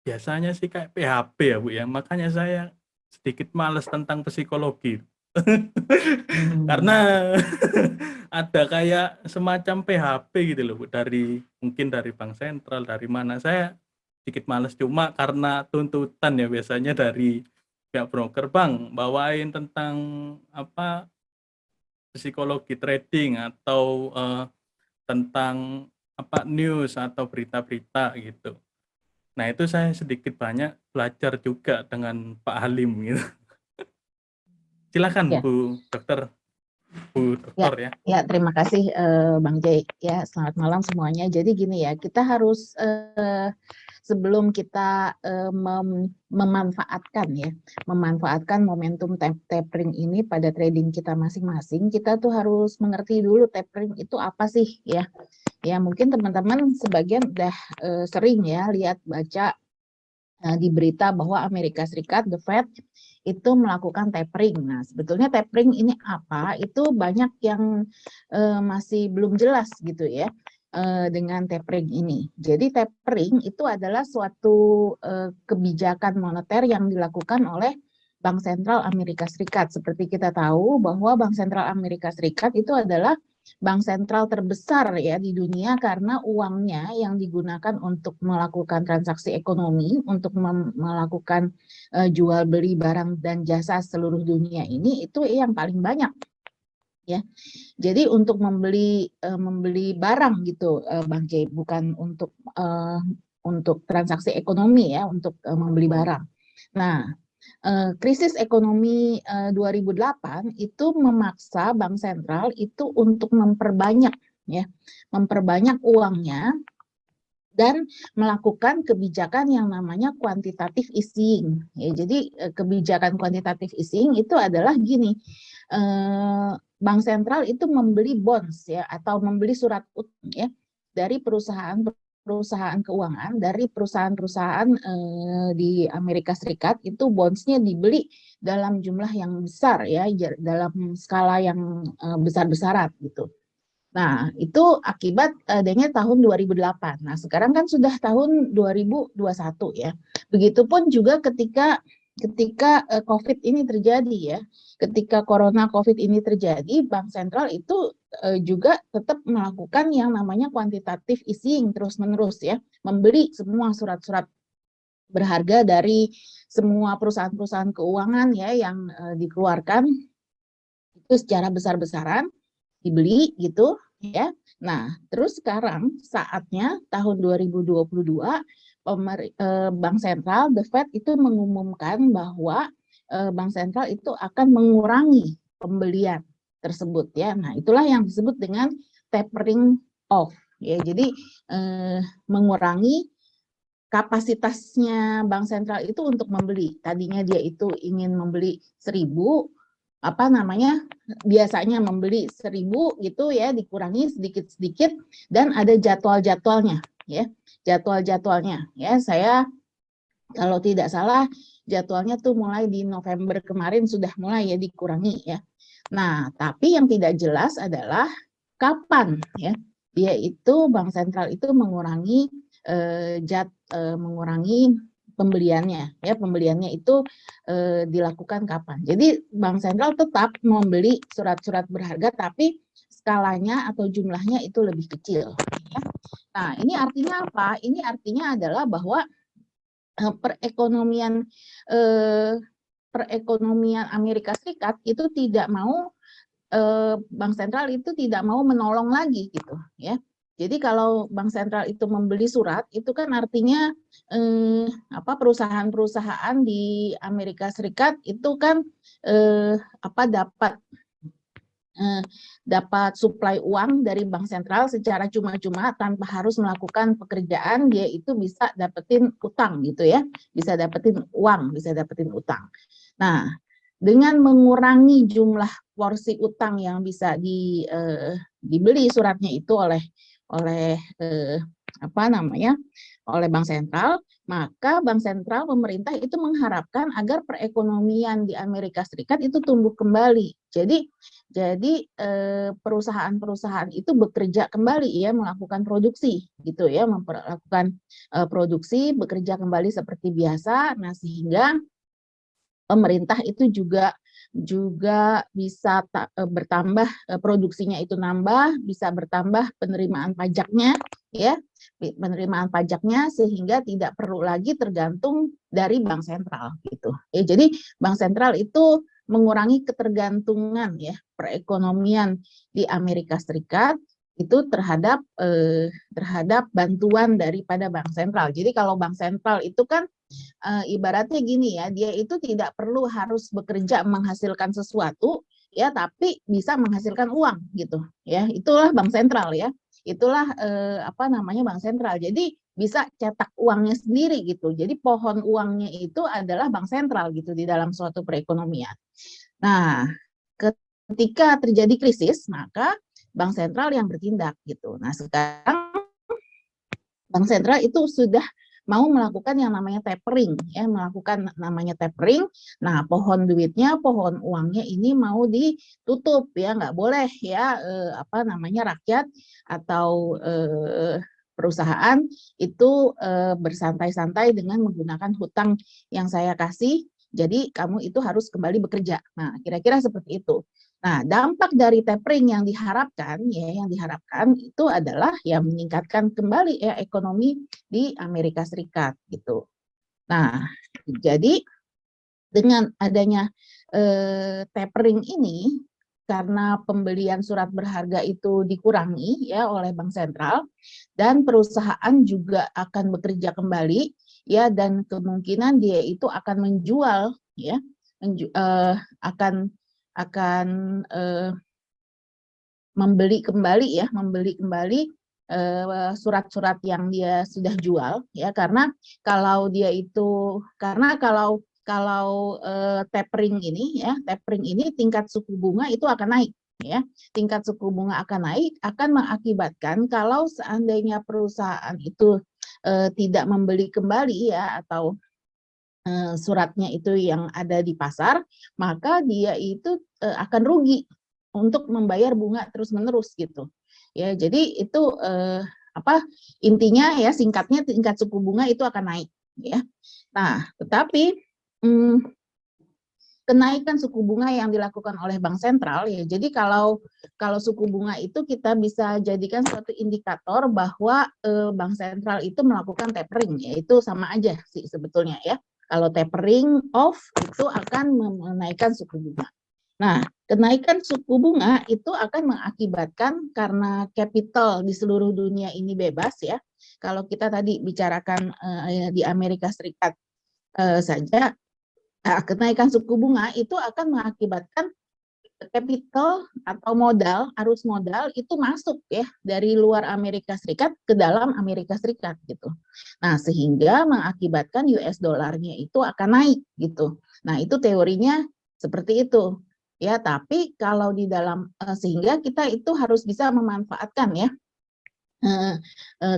Speaker 3: biasanya sih kayak PHP ya Bu ya, makanya saya sedikit males tentang psikologi. Karena ada kayak semacam PHP gitu loh Bu, mungkin dari bank sentral, dari mana, saya sedikit males. Cuma karena tuntutan ya biasanya dari pihak broker, Bang bawain tentang psikologi trading atau tentang news atau berita-berita gitu. Nah itu saya sedikit banyak belajar juga dengan Pak Halim gitu. Silakan
Speaker 1: Ya.
Speaker 3: Bu Dokter ya.
Speaker 1: Ya, terima kasih Bang Jai. Ya, selamat malam semuanya. Jadi gini ya, kita harus sebelum kita memanfaatkan momentum tapering ini pada trading kita masing-masing, kita tuh harus mengerti dulu tapering itu apa sih ya. Ya, mungkin teman-teman sebagian udah sering ya lihat baca di berita bahwa Amerika Serikat, The Fed, itu melakukan tapering. Nah, sebetulnya tapering ini apa? Itu banyak yang masih belum jelas gitu ya dengan tapering ini. Jadi tapering itu adalah suatu kebijakan moneter yang dilakukan oleh Bank Sentral Amerika Serikat. Seperti kita tahu bahwa Bank Sentral Amerika Serikat itu adalah bank sentral terbesar ya di dunia karena uangnya yang digunakan untuk melakukan transaksi ekonomi, untuk melakukan jual beli barang dan jasa seluruh dunia ini itu yang paling banyak ya. Jadi untuk membeli barang gitu Bang Jai, bukan untuk transaksi ekonomi ya, untuk membeli barang. Nah, krisis ekonomi 2008 itu memaksa bank sentral itu untuk memperbanyak uangnya dan melakukan kebijakan yang namanya quantitative easing. Ya, jadi kebijakan quantitative easing itu adalah gini, bank sentral itu membeli bonds ya atau membeli surat utang ya dari perusahaan keuangan, dari perusahaan-perusahaan di Amerika Serikat, itu bondsnya dibeli dalam jumlah yang besar ya, dalam skala yang besar-besaran gitu. Nah, itu akibat adanya tahun 2008. Nah, sekarang kan sudah tahun 2021 ya. Begitupun juga ketika COVID ini terjadi ya. Ketika Corona COVID ini terjadi, Bank Sentral itu juga tetap melakukan yang namanya quantitative easing terus-menerus ya. Membeli semua surat-surat berharga dari semua perusahaan-perusahaan keuangan ya yang dikeluarkan itu secara besar-besaran dibeli gitu ya. Nah, terus sekarang saatnya tahun 2022 Bank Sentral, The Fed itu mengumumkan bahwa Bank Sentral itu akan mengurangi pembelian tersebut ya. Nah, itulah yang disebut dengan tapering off ya. Jadi mengurangi kapasitasnya Bank Sentral itu untuk membeli. Tadinya dia itu ingin membeli 1.000 biasanya membeli 1.000 gitu ya, dikurangi sedikit-sedikit dan ada jadwal-jadwalnya ya. Jadwal-jadwalnya ya, saya kalau tidak salah jadwalnya tuh mulai di November kemarin sudah mulai ya dikurangi ya. Nah, tapi yang tidak jelas adalah kapan ya dia itu Bank Sentral itu mengurangi pembeliannya ya, pembeliannya itu dilakukan kapan. Jadi Bank Sentral tetap membeli surat-surat berharga tapi skalanya atau jumlahnya itu lebih kecil ya. Nah, ini artinya apa? Ini artinya adalah bahwa perekonomian Amerika Serikat itu tidak mau Bank Sentral itu tidak mau menolong lagi gitu ya. Jadi kalau Bank Sentral itu membeli surat itu kan artinya perusahaan-perusahaan di Amerika Serikat itu kan dapat suplai uang dari Bank Sentral secara cuma-cuma tanpa harus melakukan pekerjaan, dia itu bisa dapetin utang gitu ya, bisa dapetin uang, bisa dapetin utang. Nah, dengan mengurangi jumlah porsi utang yang bisa dibeli suratnya itu oleh Bank Sentral, maka Bank Sentral pemerintah itu mengharapkan agar perekonomian di Amerika Serikat itu tumbuh kembali. Jadi perusahaan-perusahaan itu bekerja kembali ya, melakukan produksi gitu ya, melakukan produksi, bekerja kembali seperti biasa. Nah, sehingga pemerintah itu juga bisa bertambah produksinya itu nambah, bisa bertambah penerimaan pajaknya ya, penerimaan pajaknya sehingga tidak perlu lagi tergantung dari Bank Sentral gitu. Ya, jadi Bank Sentral itu mengurangi ketergantungan ya perekonomian di Amerika Serikat itu terhadap bantuan daripada Bank Sentral. Jadi kalau Bank Sentral itu kan ibaratnya gini ya, dia itu tidak perlu harus bekerja menghasilkan sesuatu ya, tapi bisa menghasilkan uang gitu ya. Itulah Bank Sentral ya. Itulah Bank Sentral. Jadi bisa cetak uangnya sendiri gitu. Jadi pohon uangnya itu adalah Bank Sentral gitu di dalam suatu perekonomian. Nah, ketika terjadi krisis, maka Bank Sentral yang bertindak gitu. Nah, sekarang Bank Sentral itu sudah mau melakukan yang namanya tapering ya, melakukan namanya tapering. Nah, pohon duitnya, pohon uangnya ini mau ditutup ya, nggak boleh ya rakyat atau perusahaan itu bersantai-santai dengan menggunakan hutang yang saya kasih. Jadi kamu itu harus kembali bekerja. Nah, kira-kira seperti itu. Nah, dampak dari tapering yang diharapkan itu adalah yang meningkatkan kembali ya ekonomi di Amerika Serikat gitu. Nah, jadi dengan adanya tapering ini, karena pembelian surat berharga itu dikurangi ya oleh Bank Sentral dan perusahaan juga akan bekerja kembali ya, dan kemungkinan dia itu akan menjual ya, akan membeli kembali surat-surat yang dia sudah jual ya, karena kalau tapering ini tingkat suku bunga itu akan naik ya, tingkat suku bunga akan naik, akan mengakibatkan kalau seandainya perusahaan itu tidak membeli kembali ya, atau suratnya itu yang ada di pasar, maka dia itu akan rugi untuk membayar bunga terus-menerus gitu. Ya, jadi itu apa intinya ya, singkatnya tingkat suku bunga itu akan naik ya. Nah, tetapi kenaikan suku bunga yang dilakukan oleh bank sentral ya. Jadi kalau suku bunga itu kita bisa jadikan suatu indikator bahwa bank sentral itu melakukan tapering, yaitu sama aja sih sebetulnya ya. Kalau tapering off itu akan menaikkan suku bunga. Nah, kenaikan suku bunga itu akan mengakibatkan karena capital di seluruh dunia ini bebas ya. Kalau kita tadi bicarakan di Amerika Serikat saja, kenaikan suku bunga itu akan mengakibatkan capital atau modal, arus modal itu masuk ya dari luar Amerika Serikat ke dalam Amerika Serikat gitu. Nah, sehingga mengakibatkan US dollarnya itu akan naik gitu. Nah, itu teorinya seperti itu. Ya, tapi kalau di dalam sehingga kita itu harus bisa memanfaatkan ya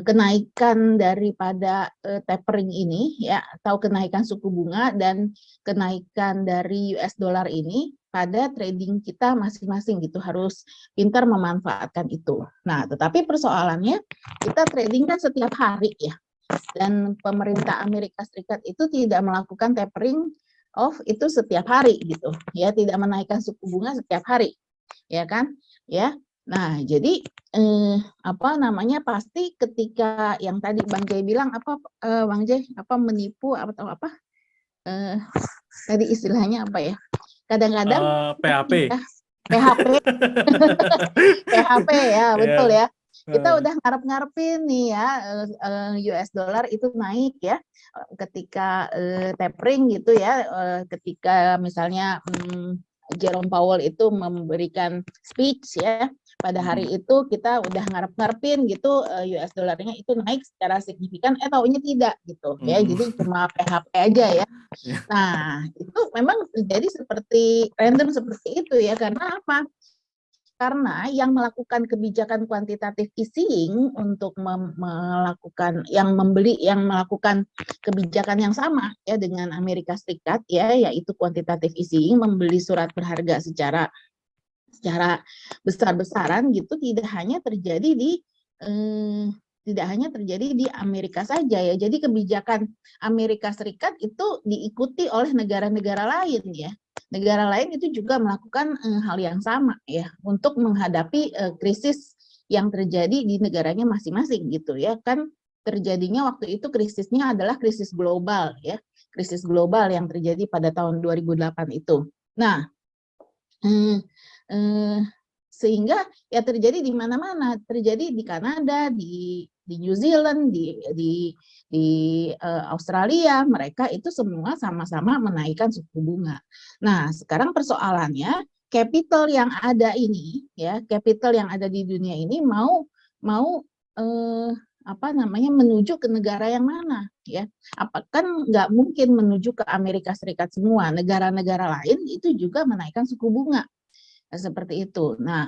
Speaker 1: kenaikan daripada tapering ini ya, atau kenaikan suku bunga dan kenaikan dari US dollar ini pada trading kita masing-masing gitu, harus pintar memanfaatkan itu. Nah, tetapi persoalannya kita trading kan setiap hari ya, dan pemerintah Amerika Serikat itu tidak melakukan tapering off itu setiap hari gitu ya, tidak menaikkan suku bunga setiap hari ya kan ya. Nah, jadi apa namanya, pasti ketika yang tadi Bang Jay bilang apa Bang Jay apa menipu atau apa tadi istilahnya apa ya, kadang-kadang
Speaker 3: PHP
Speaker 1: PHP PHP ya, betul ya. Kita
Speaker 3: Yeah.
Speaker 1: udah ngarep-ngarepin nih ya US dollar itu naik ya ketika tapering gitu ya, ketika misalnya Jerome Powell itu memberikan speech ya pada hari itu, kita udah ngarep-ngarepin gitu US dollarnya itu naik secara signifikan, taunya tidak gitu ya, jadi cuma PHP aja ya. Nah, itu memang terjadi seperti random seperti itu ya, karena apa? Karena yang melakukan kebijakan quantitative easing untuk melakukan yang membeli, yang melakukan kebijakan yang sama ya dengan Amerika Serikat ya, yaitu quantitative easing, membeli surat berharga secara besar-besaran gitu, tidak hanya terjadi di Amerika saja ya. Jadi kebijakan Amerika Serikat itu diikuti oleh negara-negara lain ya. Negara lain itu juga melakukan hal yang sama ya untuk menghadapi krisis yang terjadi di negaranya masing-masing gitu ya. Kan terjadinya waktu itu krisisnya adalah krisis global ya. Krisis global yang terjadi pada tahun 2008 itu. Nah, sehingga ya terjadi di mana-mana, terjadi di Kanada, di New Zealand, di Australia, mereka itu semua sama-sama menaikkan suku bunga. Nah, sekarang persoalannya capital yang ada ini ya, capital yang ada di dunia ini mau apa namanya, menuju ke negara yang mana ya? Apakah nggak mungkin menuju ke Amerika Serikat semua, negara-negara lain itu juga menaikkan suku bunga seperti itu. Nah,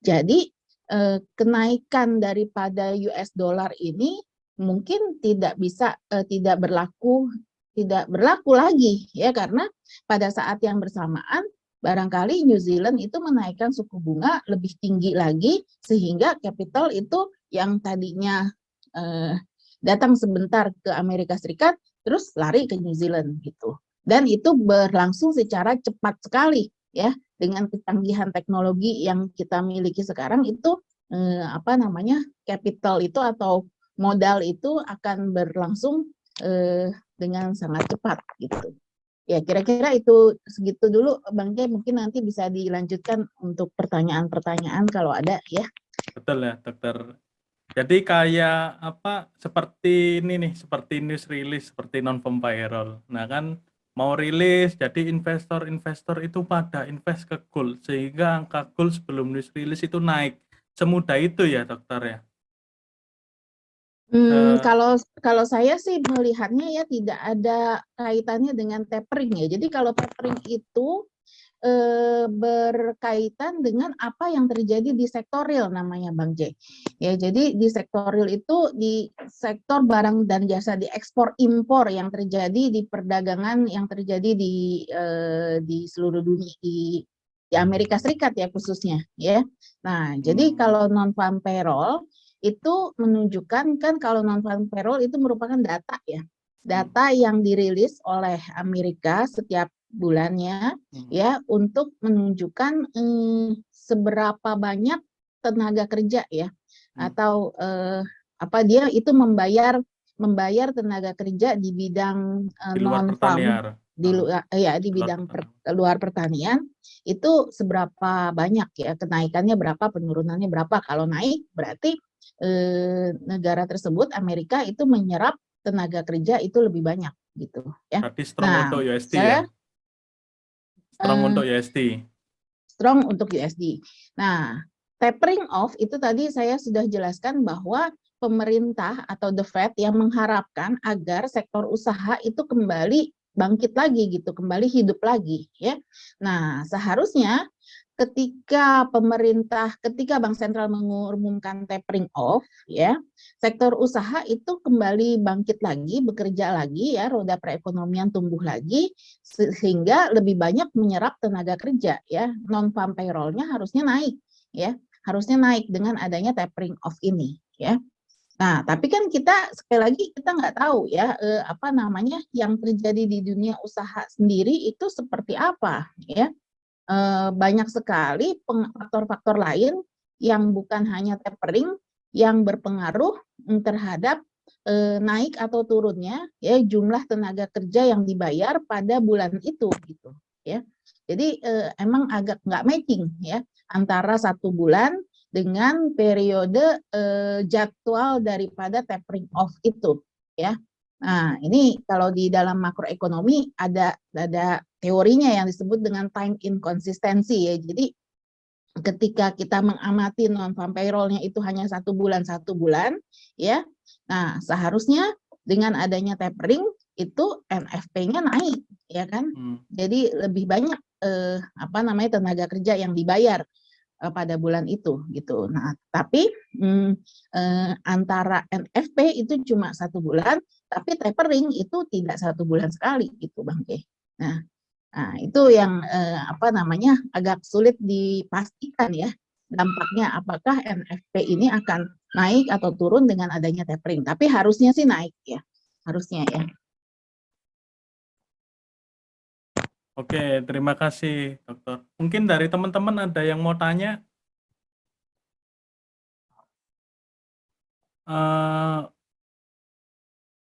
Speaker 1: jadi kenaikan daripada US dollar ini mungkin tidak bisa tidak berlaku lagi ya, karena pada saat yang bersamaan barangkali New Zealand itu menaikkan suku bunga lebih tinggi lagi, sehingga capital itu yang tadinya datang sebentar ke Amerika Serikat terus lari ke New Zealand gitu, dan itu berlangsung secara cepat sekali ya. Dengan kecanggihan teknologi yang kita miliki sekarang itu apa namanya, capital itu atau modal itu akan berlangsung dengan sangat cepat gitu. Ya, kira-kira itu segitu dulu Bang Jay, mungkin nanti bisa dilanjutkan untuk pertanyaan-pertanyaan kalau ada ya.
Speaker 3: Betul ya, Dokter. Jadi kayak apa, seperti ini nih, seperti news release, seperti non-farm payroll. Nah kan mau rilis, jadi investor-investor itu pada invest ke gold, sehingga angka gold sebelum news release itu naik. Semudah itu ya, Dokter ya?
Speaker 1: Kalau saya sih melihatnya ya tidak ada kaitannya dengan tapering ya. Jadi kalau tapering itu berkaitan dengan apa yang terjadi di sektor real namanya Bang J. Ya, jadi di sektor real itu di sektor barang dan jasa, di ekspor impor yang terjadi di perdagangan yang terjadi di seluruh dunia, di Amerika Serikat ya khususnya ya. Nah, jadi kalau non-farm payroll itu menunjukkan kan kalau non-farm payroll itu merupakan data ya. Data yang dirilis oleh Amerika setiap bulannya ya untuk menunjukkan seberapa banyak tenaga kerja ya atau apa dia itu membayar tenaga kerja di bidang
Speaker 3: Di luar
Speaker 1: non-farm
Speaker 3: pertanian.
Speaker 1: di luar ya di bidang luar pertanian itu seberapa banyak ya kenaikannya berapa, penurunannya berapa. Kalau naik berarti negara tersebut Amerika itu menyerap tenaga kerja itu lebih banyak gitu ya.
Speaker 3: Berarti strong untuk USD
Speaker 1: saya,
Speaker 3: ya. Strong untuk USD.
Speaker 1: Strong untuk USD. Nah, tapering off itu tadi saya sudah jelaskan bahwa pemerintah atau the Fed yang mengharapkan agar sektor usaha itu kembali bangkit lagi gitu, kembali hidup lagi ya. Nah, seharusnya ketika Bank Sentral mengumumkan tapering off ya, sektor usaha itu kembali bangkit lagi, bekerja lagi ya, roda perekonomian tumbuh lagi sehingga lebih banyak menyerap tenaga kerja ya. Non-farm payroll-nya harusnya naik ya. Harusnya naik dengan adanya tapering off ini ya. Nah, tapi kan kita sekali lagi kita nggak tahu ya apa namanya yang terjadi di dunia usaha sendiri itu seperti apa ya. Banyak sekali faktor-faktor lain yang bukan hanya tapering yang berpengaruh terhadap naik atau turunnya ya jumlah tenaga kerja yang dibayar pada bulan itu gitu ya. Jadi emang agak nggak matching ya antara satu bulan dengan periode jadwal daripada tapering off itu ya. Nah, ini kalau di dalam makroekonomi ada teorinya yang disebut dengan time inconsistency ya. Jadi ketika kita mengamati non-farm payroll-nya itu hanya satu bulan ya. Nah, seharusnya dengan adanya tapering itu NFP-nya naik ya kan. Jadi lebih banyak apa namanya tenaga kerja yang dibayar pada bulan itu gitu. Nah, tapi antara NFP itu cuma satu bulan, tapi tapering itu tidak satu bulan sekali gitu, Bang K. Nah, itu yang apa namanya agak sulit dipastikan ya dampaknya apakah NFP ini akan naik atau turun dengan adanya tapering. Tapi harusnya sih naik ya, harusnya ya.
Speaker 3: Oke, terima kasih, Dokter. Mungkin dari teman-teman ada yang mau tanya?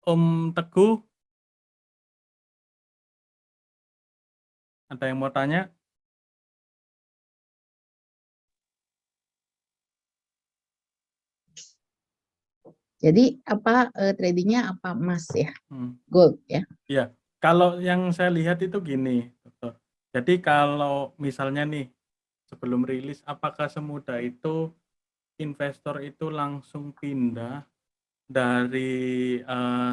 Speaker 3: Om Teguh, ada yang mau tanya?
Speaker 1: Jadi apa tradingnya apa emas ya, gold ya?
Speaker 3: Iya, kalau yang saya lihat itu gini, Dokter. Jadi kalau misalnya nih sebelum rilis, apakah semudah itu investor itu langsung pindah dari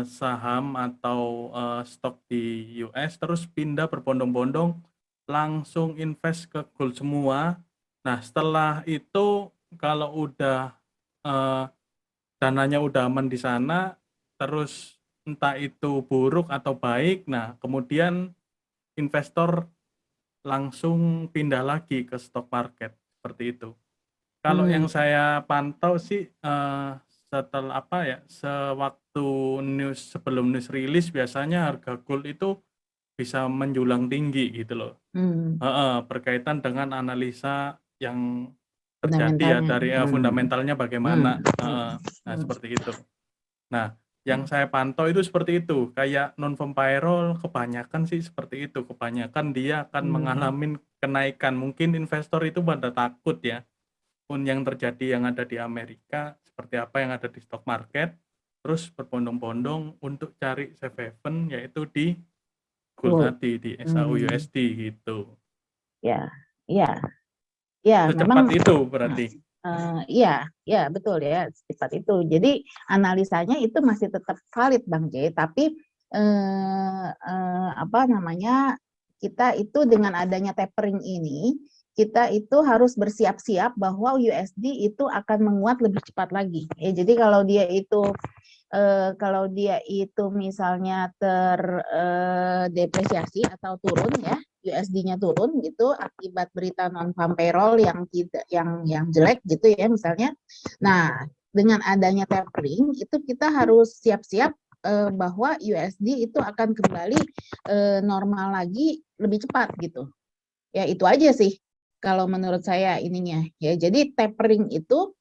Speaker 3: saham atau stok di US terus pindah berbondong-bondong langsung invest ke gold semua. Nah, setelah itu kalau udah dananya udah aman di sana, terus entah itu buruk atau baik, nah kemudian investor langsung pindah lagi ke stock market seperti itu. Kalau yang saya pantau sih setelah apa ya, sewaktu sebelum news rilis biasanya harga gold itu bisa menjulang tinggi gitu loh. Berkaitan dengan analisa yang terjadi ya dari fundamentalnya bagaimana. Nah, seperti itu. Nah, yang saya pantau itu seperti itu. Kayak non-farm payroll kebanyakan sih seperti itu. Kebanyakan dia akan mengalami kenaikan. Mungkin investor itu pada takut ya. Pun yang terjadi yang ada di Amerika seperti apa yang ada di stock market, terus berbondong-bondong untuk cari safe haven yaitu di gold tadi di SAU/USD gitu.
Speaker 1: Ya, ya,
Speaker 3: Secepat
Speaker 1: memang
Speaker 3: itu berarti.
Speaker 1: Iya, betul ya, secepat itu. Jadi analisanya itu masih tetap valid, Bang J. Tapi apa namanya kita itu dengan adanya tapering ini kita itu harus bersiap-siap bahwa USD itu akan menguat lebih cepat lagi. Jadi kalau dia itu misalnya terdepresiasi atau turun ya, USD-nya turun gitu akibat berita non-farm payroll yang tidak yang jelek gitu ya misalnya. Nah, dengan adanya tapering itu kita harus siap-siap bahwa USD itu akan kembali normal lagi lebih cepat gitu. Ya itu aja sih kalau menurut saya ininya ya. Jadi tapering itu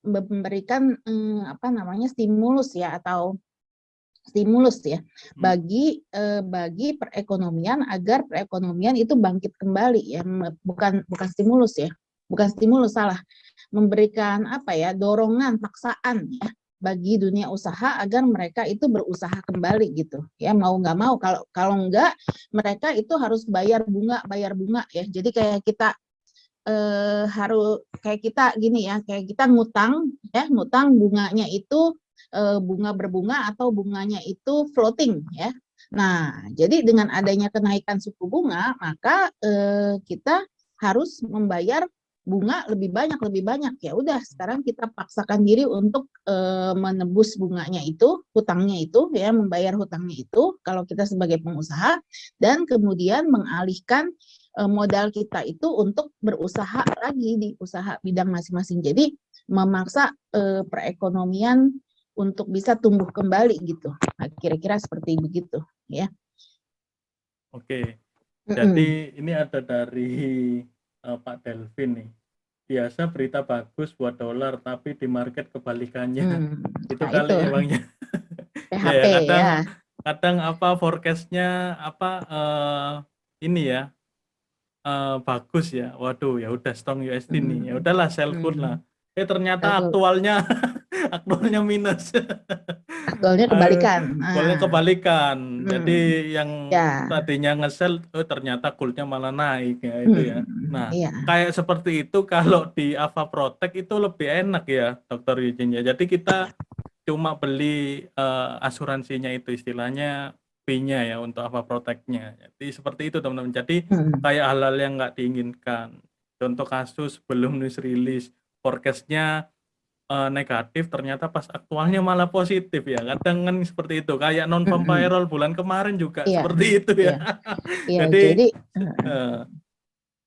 Speaker 1: memberikan apa namanya stimulus ya atau stimulus ya bagi perekonomian agar perekonomian itu bangkit kembali ya, bukan stimulus ya, bukan stimulus, salah, memberikan apa ya, dorongan paksaan ya bagi dunia usaha agar mereka itu berusaha kembali gitu ya, mau nggak mau. Kalau nggak mereka itu harus bayar bunga ya. Jadi kayak kita harus kayak kita gini ya, kayak kita ngutang ya, ngutang bunganya itu bunga berbunga atau bunganya itu floating ya. Nah, jadi dengan adanya kenaikan suku bunga, maka kita harus membayar bunga lebih banyak ya. Udah, sekarang kita paksakan diri untuk menebus bunganya itu, hutangnya itu ya, membayar hutangnya itu kalau kita sebagai pengusaha, dan kemudian mengalihkan modal kita itu untuk berusaha lagi di usaha bidang masing-masing. Jadi memaksa perekonomian untuk bisa tumbuh kembali gitu. Nah, kira-kira seperti begitu ya.
Speaker 3: Oke. Jadi ini ada dari Pak Delvin nih. Biasa berita bagus buat dolar tapi di market kebalikannya. Itu
Speaker 1: Nah,
Speaker 3: kali
Speaker 1: itu.
Speaker 3: emangnya.
Speaker 1: PHP
Speaker 3: ya, kadang apa forecast-nya apa ini ya. Bagus ya. Waduh, ya udah strong USD nih. Ya udahlah sell good lah. Ternyata aktualnya aktualnya minus.
Speaker 1: Aktualnya kebalikan.
Speaker 3: Aktualnya kebalikan. Jadi yang
Speaker 1: ya.
Speaker 3: tadinya nge-sell ternyata goldnya malah naik ya itu ya. Nah,
Speaker 1: iya.
Speaker 3: kayak seperti itu kalau di Ava Protect itu lebih enak ya, Dr. Eugene ya. Jadi kita cuma beli asuransinya itu istilahnya fee-nya ya untuk Ava Protect-nya. Jadi seperti itu teman-teman. Jadi kayak hal-hal yang nggak diinginkan. Contoh kasus belum news release, forecast-nya negatif, ternyata pas aktualnya malah positif ya. Kadang kan seperti itu. Kayak non-farm payroll bulan kemarin juga seperti itu ya.
Speaker 1: Jadi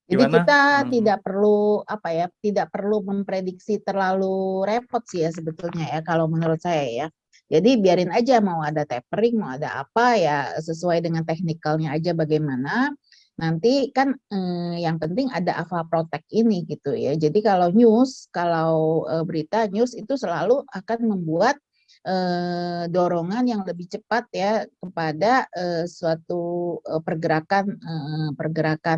Speaker 3: gimana?
Speaker 1: kita tidak perlu apa ya, tidak perlu memprediksi terlalu repot sih ya sebetulnya ya kalau menurut saya ya. Jadi biarin aja mau ada tapering, mau ada apa ya sesuai dengan teknikalnya aja bagaimana. Nanti kan yang penting ada Ava Protect ini gitu ya. Jadi kalau berita news itu selalu akan membuat dorongan yang lebih cepat ya kepada suatu pergerakan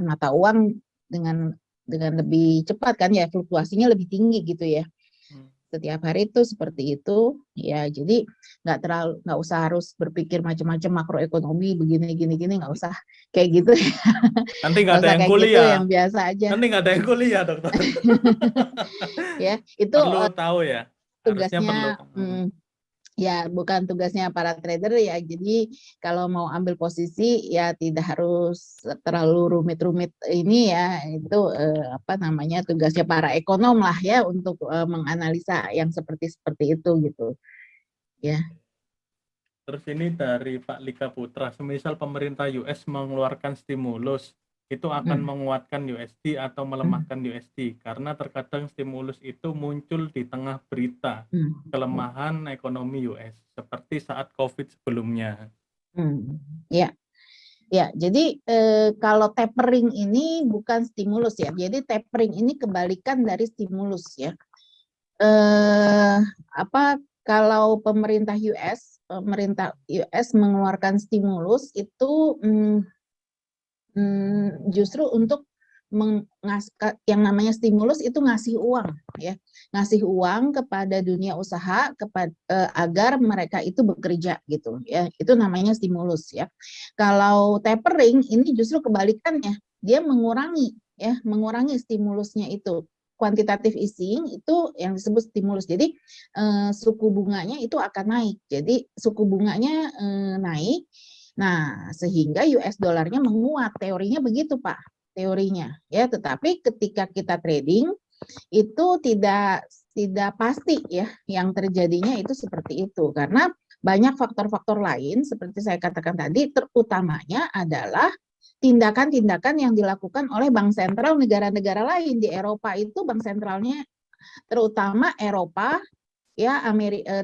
Speaker 1: mata uang dengan lebih cepat kan ya, fluktuasinya lebih tinggi gitu ya. Setiap hari itu seperti itu ya. Jadi nggak usah harus berpikir macam-macam makroekonomi begini gini nggak usah kayak gitu ya.
Speaker 3: Nanti nggak ada yang kuliah
Speaker 1: gitu, yang biasa aja.
Speaker 3: Nanti nggak ada yang kuliah dokter.
Speaker 1: Ya itu
Speaker 3: perlu tahu ya,
Speaker 1: tugasnya
Speaker 3: perlu.
Speaker 1: Ya bukan tugasnya para trader ya. Jadi kalau mau ambil posisi ya tidak harus terlalu rumit-rumit ini ya. Itu apa namanya, tugasnya para ekonom lah ya untuk menganalisa yang seperti itu gitu. Ya.
Speaker 3: Terus ini dari Pak Lika Putra, semisal pemerintah US mengeluarkan stimulus, itu akan menguatkan USD atau melemahkan USD, karena terkadang stimulus itu muncul di tengah berita kelemahan ekonomi US, seperti saat COVID sebelumnya.
Speaker 1: Ya, jadi kalau tapering ini bukan stimulus ya, jadi tapering ini kebalikan dari stimulus ya. Kalau pemerintah US mengeluarkan stimulus itu justru untuk yang namanya stimulus itu ngasih uang ya, ngasih uang kepada dunia usaha agar mereka itu bekerja gitu ya, itu namanya stimulus ya. Kalau tapering ini justru kebalikannya, dia mengurangi stimulusnya itu. Quantitative easing itu yang disebut stimulus. Jadi suku bunganya itu akan naik. Jadi suku bunganya naik. Nah, sehingga US dollarnya menguat. Teorinya begitu, Pak. Teorinya ya, tetapi ketika kita trading itu tidak pasti ya yang terjadinya itu seperti itu, karena banyak faktor-faktor lain seperti saya katakan tadi, terutamanya adalah tindakan-tindakan yang dilakukan oleh bank sentral negara-negara lain. Di Eropa itu bank sentralnya, terutama Eropa, ya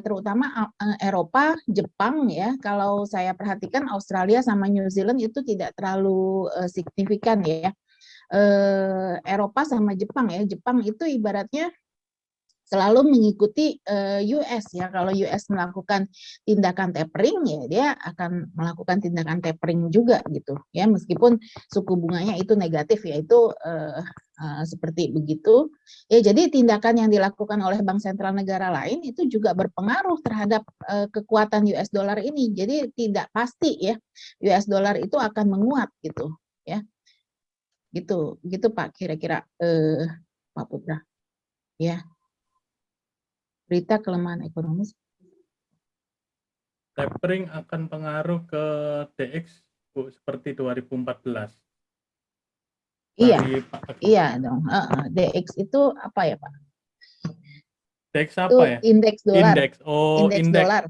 Speaker 1: terutama Eropa, Jepang ya. Kalau saya perhatikan Australia sama New Zealand itu tidak terlalu signifikan ya. Eropa sama Jepang ya. Jepang itu ibaratnya selalu mengikuti US ya. Kalau US melakukan tindakan tapering ya dia akan melakukan tindakan tapering juga gitu ya, meskipun suku bunganya itu negatif ya, itu seperti begitu ya. Jadi tindakan yang dilakukan oleh bank sentral negara lain itu juga berpengaruh terhadap kekuatan US dollar ini. Jadi tidak pasti ya US dollar itu akan menguat gitu ya. Gitu Pak kira-kira Pak Putra ya. Berita kelemahan ekonomi.
Speaker 3: Tapering akan pengaruh ke DX Bu, seperti 2014.
Speaker 1: Iya,
Speaker 3: Dari Pak Agus.
Speaker 1: iya dong. DX itu apa ya Pak?
Speaker 3: DX
Speaker 1: Itu
Speaker 3: apa ya?
Speaker 1: indeks dolar.
Speaker 3: Indeks. Oh,
Speaker 1: Indeks
Speaker 3: indeks.
Speaker 1: dolar.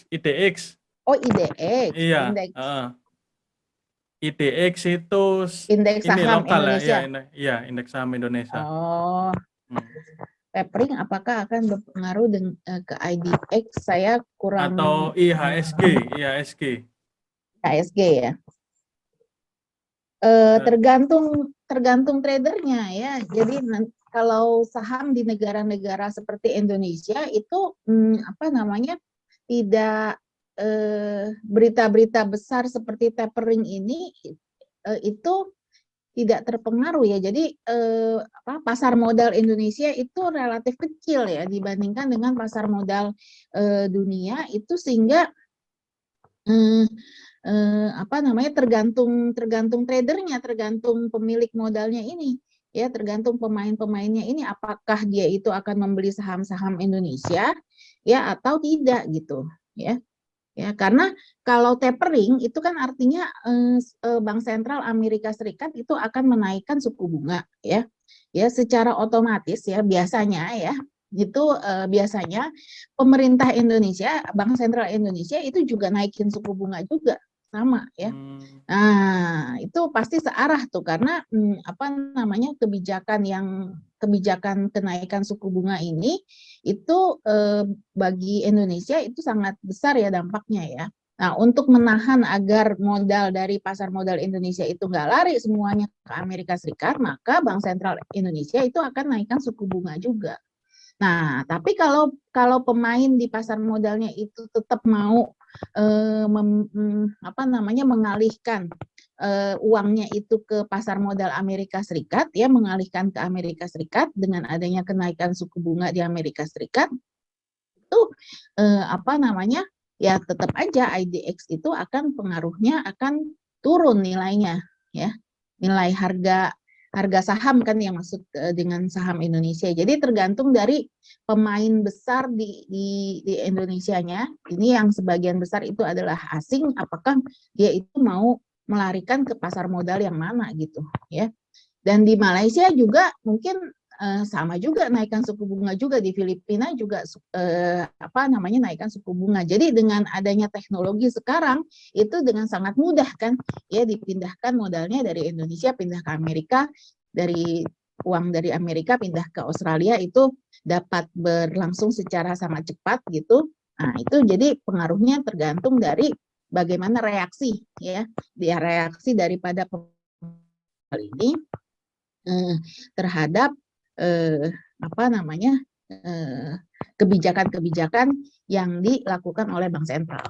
Speaker 3: IDX.
Speaker 1: Oh, IDX.
Speaker 3: Iya.
Speaker 1: Indeks,
Speaker 3: IDX itu
Speaker 1: indeks
Speaker 3: ini
Speaker 1: saham
Speaker 3: lokal
Speaker 1: Indonesia.
Speaker 3: ya, indeks saham Indonesia.
Speaker 1: Oh, tapering apakah akan berpengaruh ke IDX? Saya kurang.
Speaker 3: Atau IHSG.
Speaker 1: IHSG ya. Tergantung tradernya ya. Jadi kalau saham di negara-negara seperti Indonesia itu apa namanya, tidak berita-berita besar seperti tapering ini itu tidak terpengaruh ya. Jadi pasar modal Indonesia itu relatif kecil ya dibandingkan dengan pasar modal dunia itu, sehingga apa namanya, tergantung tradernya, tergantung pemilik modalnya ini ya, tergantung pemain-pemainnya ini apakah dia itu akan membeli saham-saham Indonesia ya atau tidak gitu ya. Ya, karena kalau tapering itu kan artinya Bank Sentral Amerika Serikat itu akan menaikkan suku bunga ya. Ya, secara otomatis ya biasanya ya. Itu biasanya pemerintah Indonesia, Bank Sentral Indonesia itu juga naikin suku bunga juga sama ya. Nah, itu pasti searah tuh karena apa namanya, kebijakan kenaikan suku bunga ini itu bagi Indonesia itu sangat besar ya dampaknya ya. Nah, untuk menahan agar modal dari pasar modal Indonesia itu nggak lari semuanya ke Amerika Serikat, maka Bank Sentral Indonesia itu akan naikkan suku bunga juga. Nah, tapi kalau pemain di pasar modalnya itu tetap mau apa namanya, mengalihkan uangnya itu ke pasar modal Amerika Serikat ya, mengalihkan ke Amerika Serikat dengan adanya kenaikan suku bunga di Amerika Serikat, itu apa namanya, ya tetap aja IDX itu akan pengaruhnya akan turun nilainya ya, nilai harga saham kan yang masuk dengan saham Indonesia. Jadi tergantung dari pemain besar di Indonesianya. Ini yang sebagian besar itu adalah asing, apakah dia itu mau melarikan ke pasar modal yang mana gitu ya. Dan di Malaysia juga mungkin sama juga naikkan suku bunga juga, di Filipina juga apa namanya, naikkan suku bunga. Jadi dengan adanya teknologi sekarang itu dengan sangat mudah kan ya dipindahkan modalnya dari Indonesia pindah ke Amerika, dari uang dari Amerika pindah ke Australia itu dapat berlangsung secara sangat cepat gitu. Nah, itu jadi pengaruhnya tergantung dari bagaimana reaksi ya, dia reaksi daripada ini terhadap apa namanya, kebijakan-kebijakan yang dilakukan oleh Bank Sentral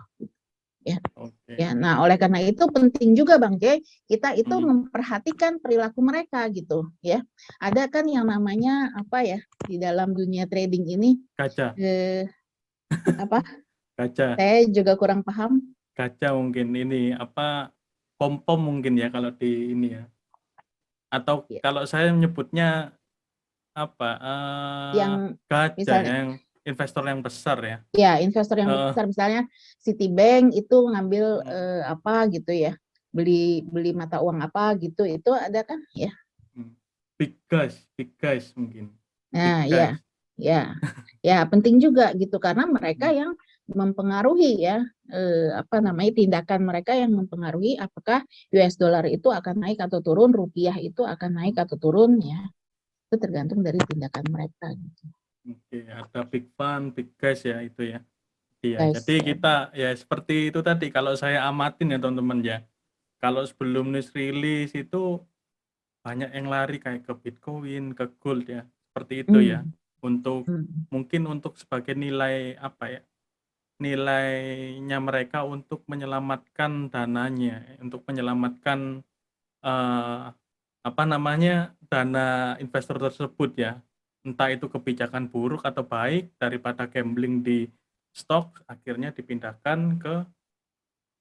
Speaker 1: ya. Ya, nah oleh karena itu penting juga Bang J, kita itu memperhatikan perilaku mereka gitu ya. Ada kan yang namanya apa ya di dalam dunia trading ini,
Speaker 3: Kaca.
Speaker 1: Apa?
Speaker 3: Kaca.
Speaker 1: Saya juga kurang paham.
Speaker 3: Kaca mungkin ini apa, pom-pom mungkin ya kalau di ini ya. Atau kalau saya menyebutnya apa,
Speaker 1: yang
Speaker 3: kaca
Speaker 1: misalnya,
Speaker 3: yang investor yang besar ya.
Speaker 1: Ya, investor yang besar misalnya Citibank itu ngambil apa gitu ya, beli mata uang apa gitu, itu ada kan ya.
Speaker 3: Big guys mungkin.
Speaker 1: Nah, ya penting juga gitu karena mereka yang mempengaruhi ya tindakan mereka yang mempengaruhi apakah US dollar itu akan naik atau turun, rupiah itu akan naik atau turun ya. Itu tergantung dari tindakan mereka gitu.
Speaker 3: Oke, ada big fund, big guys ya itu ya. Iya,
Speaker 1: Guys,
Speaker 3: jadi
Speaker 1: ya.
Speaker 3: kita ya seperti itu tadi kalau saya amatin ya teman-teman ya. Kalau sebelum news release itu banyak yang lari kayak ke Bitcoin, ke gold ya. Seperti itu ya. Untuk mungkin untuk sebagai nilai apa ya? Nilainya mereka untuk menyelamatkan dananya, untuk menyelamatkan dana investor tersebut ya. Entah itu kebijakan buruk atau baik, daripada gambling di stok akhirnya dipindahkan ke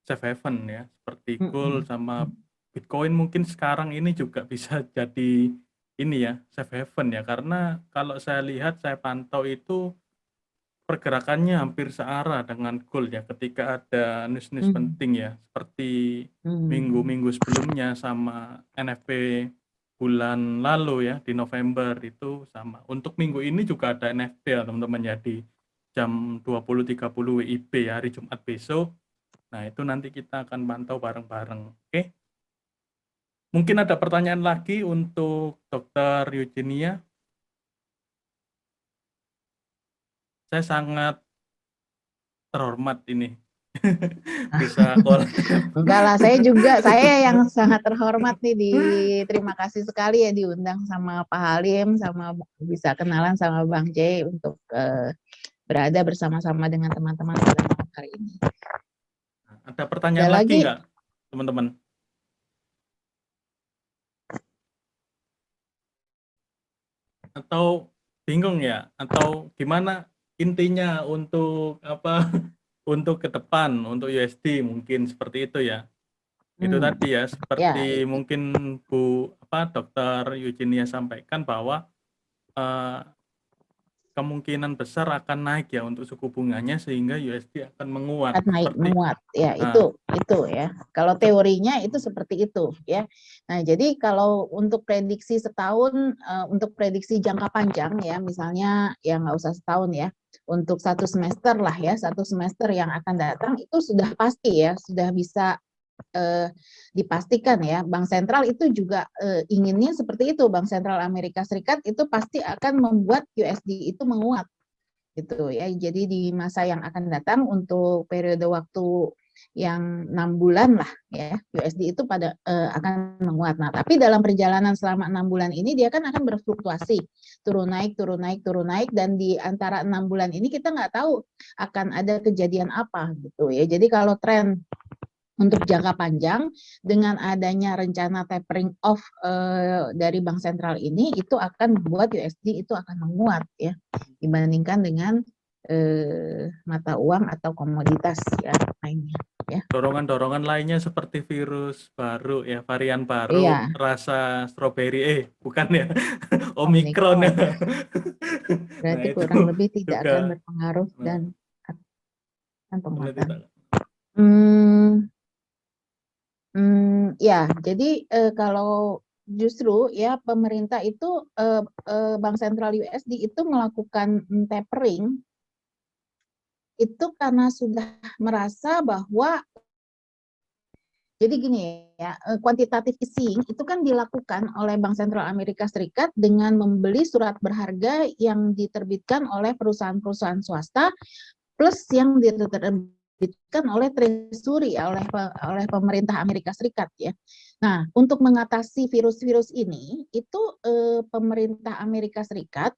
Speaker 3: safe haven ya, seperti gold sama Bitcoin. Mungkin sekarang ini juga bisa jadi ini ya, safe haven ya, karena kalau saya lihat, saya pantau itu pergerakannya hampir searah dengan gold ya, ketika ada news-news penting ya, seperti minggu-minggu sebelumnya sama NFP bulan lalu ya, di November itu sama. Untuk minggu ini juga ada NFP ya teman-teman ya, di jam 20.30 WIB ya, hari Jumat besok. Nah itu nanti kita akan pantau bareng-bareng. Oke. Mungkin ada pertanyaan lagi untuk Dr. Eugenia. Saya sangat terhormat ini bisa call.
Speaker 1: Enggak lah, saya yang sangat terhormat nih, terima kasih sekali ya diundang sama Pak Halim, sama bisa kenalan sama Bang J untuk berada bersama-sama dengan teman-teman pada malam hari ini.
Speaker 3: Ada pertanyaan lagi nggak teman-teman? Atau bingung ya? Atau gimana intinya untuk apa? Untuk ke depan, untuk USD mungkin seperti itu ya. Itu tadi ya, seperti mungkin Dr. Eugenia sampaikan bahwa kemungkinan besar akan naik ya untuk suku bunganya, sehingga USD akan menguat.
Speaker 1: Menguat ya, itu ya. Kalau teorinya itu seperti itu ya. Nah, jadi kalau untuk prediksi setahun, untuk prediksi jangka panjang ya, misalnya ya nggak usah setahun ya, untuk 1 semester lah ya, 1 semester yang akan datang itu sudah pasti ya, sudah bisa dipastikan ya, Bank Sentral itu juga inginnya seperti itu. Bank Sentral Amerika Serikat itu pasti akan membuat USD itu menguat gitu ya. Jadi di masa yang akan datang untuk periode waktu yang 6 bulan lah ya, USD itu akan menguat. Nah, tapi dalam perjalanan selama 6 bulan ini dia kan akan berfluktuasi, turun naik, dan di antara 6 bulan ini kita nggak tahu akan ada kejadian apa gitu ya. Jadi kalau tren untuk jangka panjang dengan adanya rencana tapering off dari Bank Sentral ini, itu akan membuat USD itu akan menguat ya dibandingkan dengan mata uang atau komoditas ya lainnya ya.
Speaker 3: Dorongan-dorongan lainnya seperti virus baru ya, varian baru, rasa stroberi, bukan ya, Omikron ya.
Speaker 1: Berarti kurang lebih tidak akan berpengaruh dan akan penguatan. Ya, jadi kalau justru ya pemerintah itu Bank Sentral USD itu melakukan tapering itu karena sudah merasa bahwa, jadi gini ya, quantitative easing itu kan dilakukan oleh Bank Sentral Amerika Serikat dengan membeli surat berharga yang diterbitkan oleh perusahaan-perusahaan swasta plus yang diterbitkan oleh Treasury oleh pemerintah Amerika Serikat ya. Nah, untuk mengatasi virus-virus ini itu pemerintah Amerika Serikat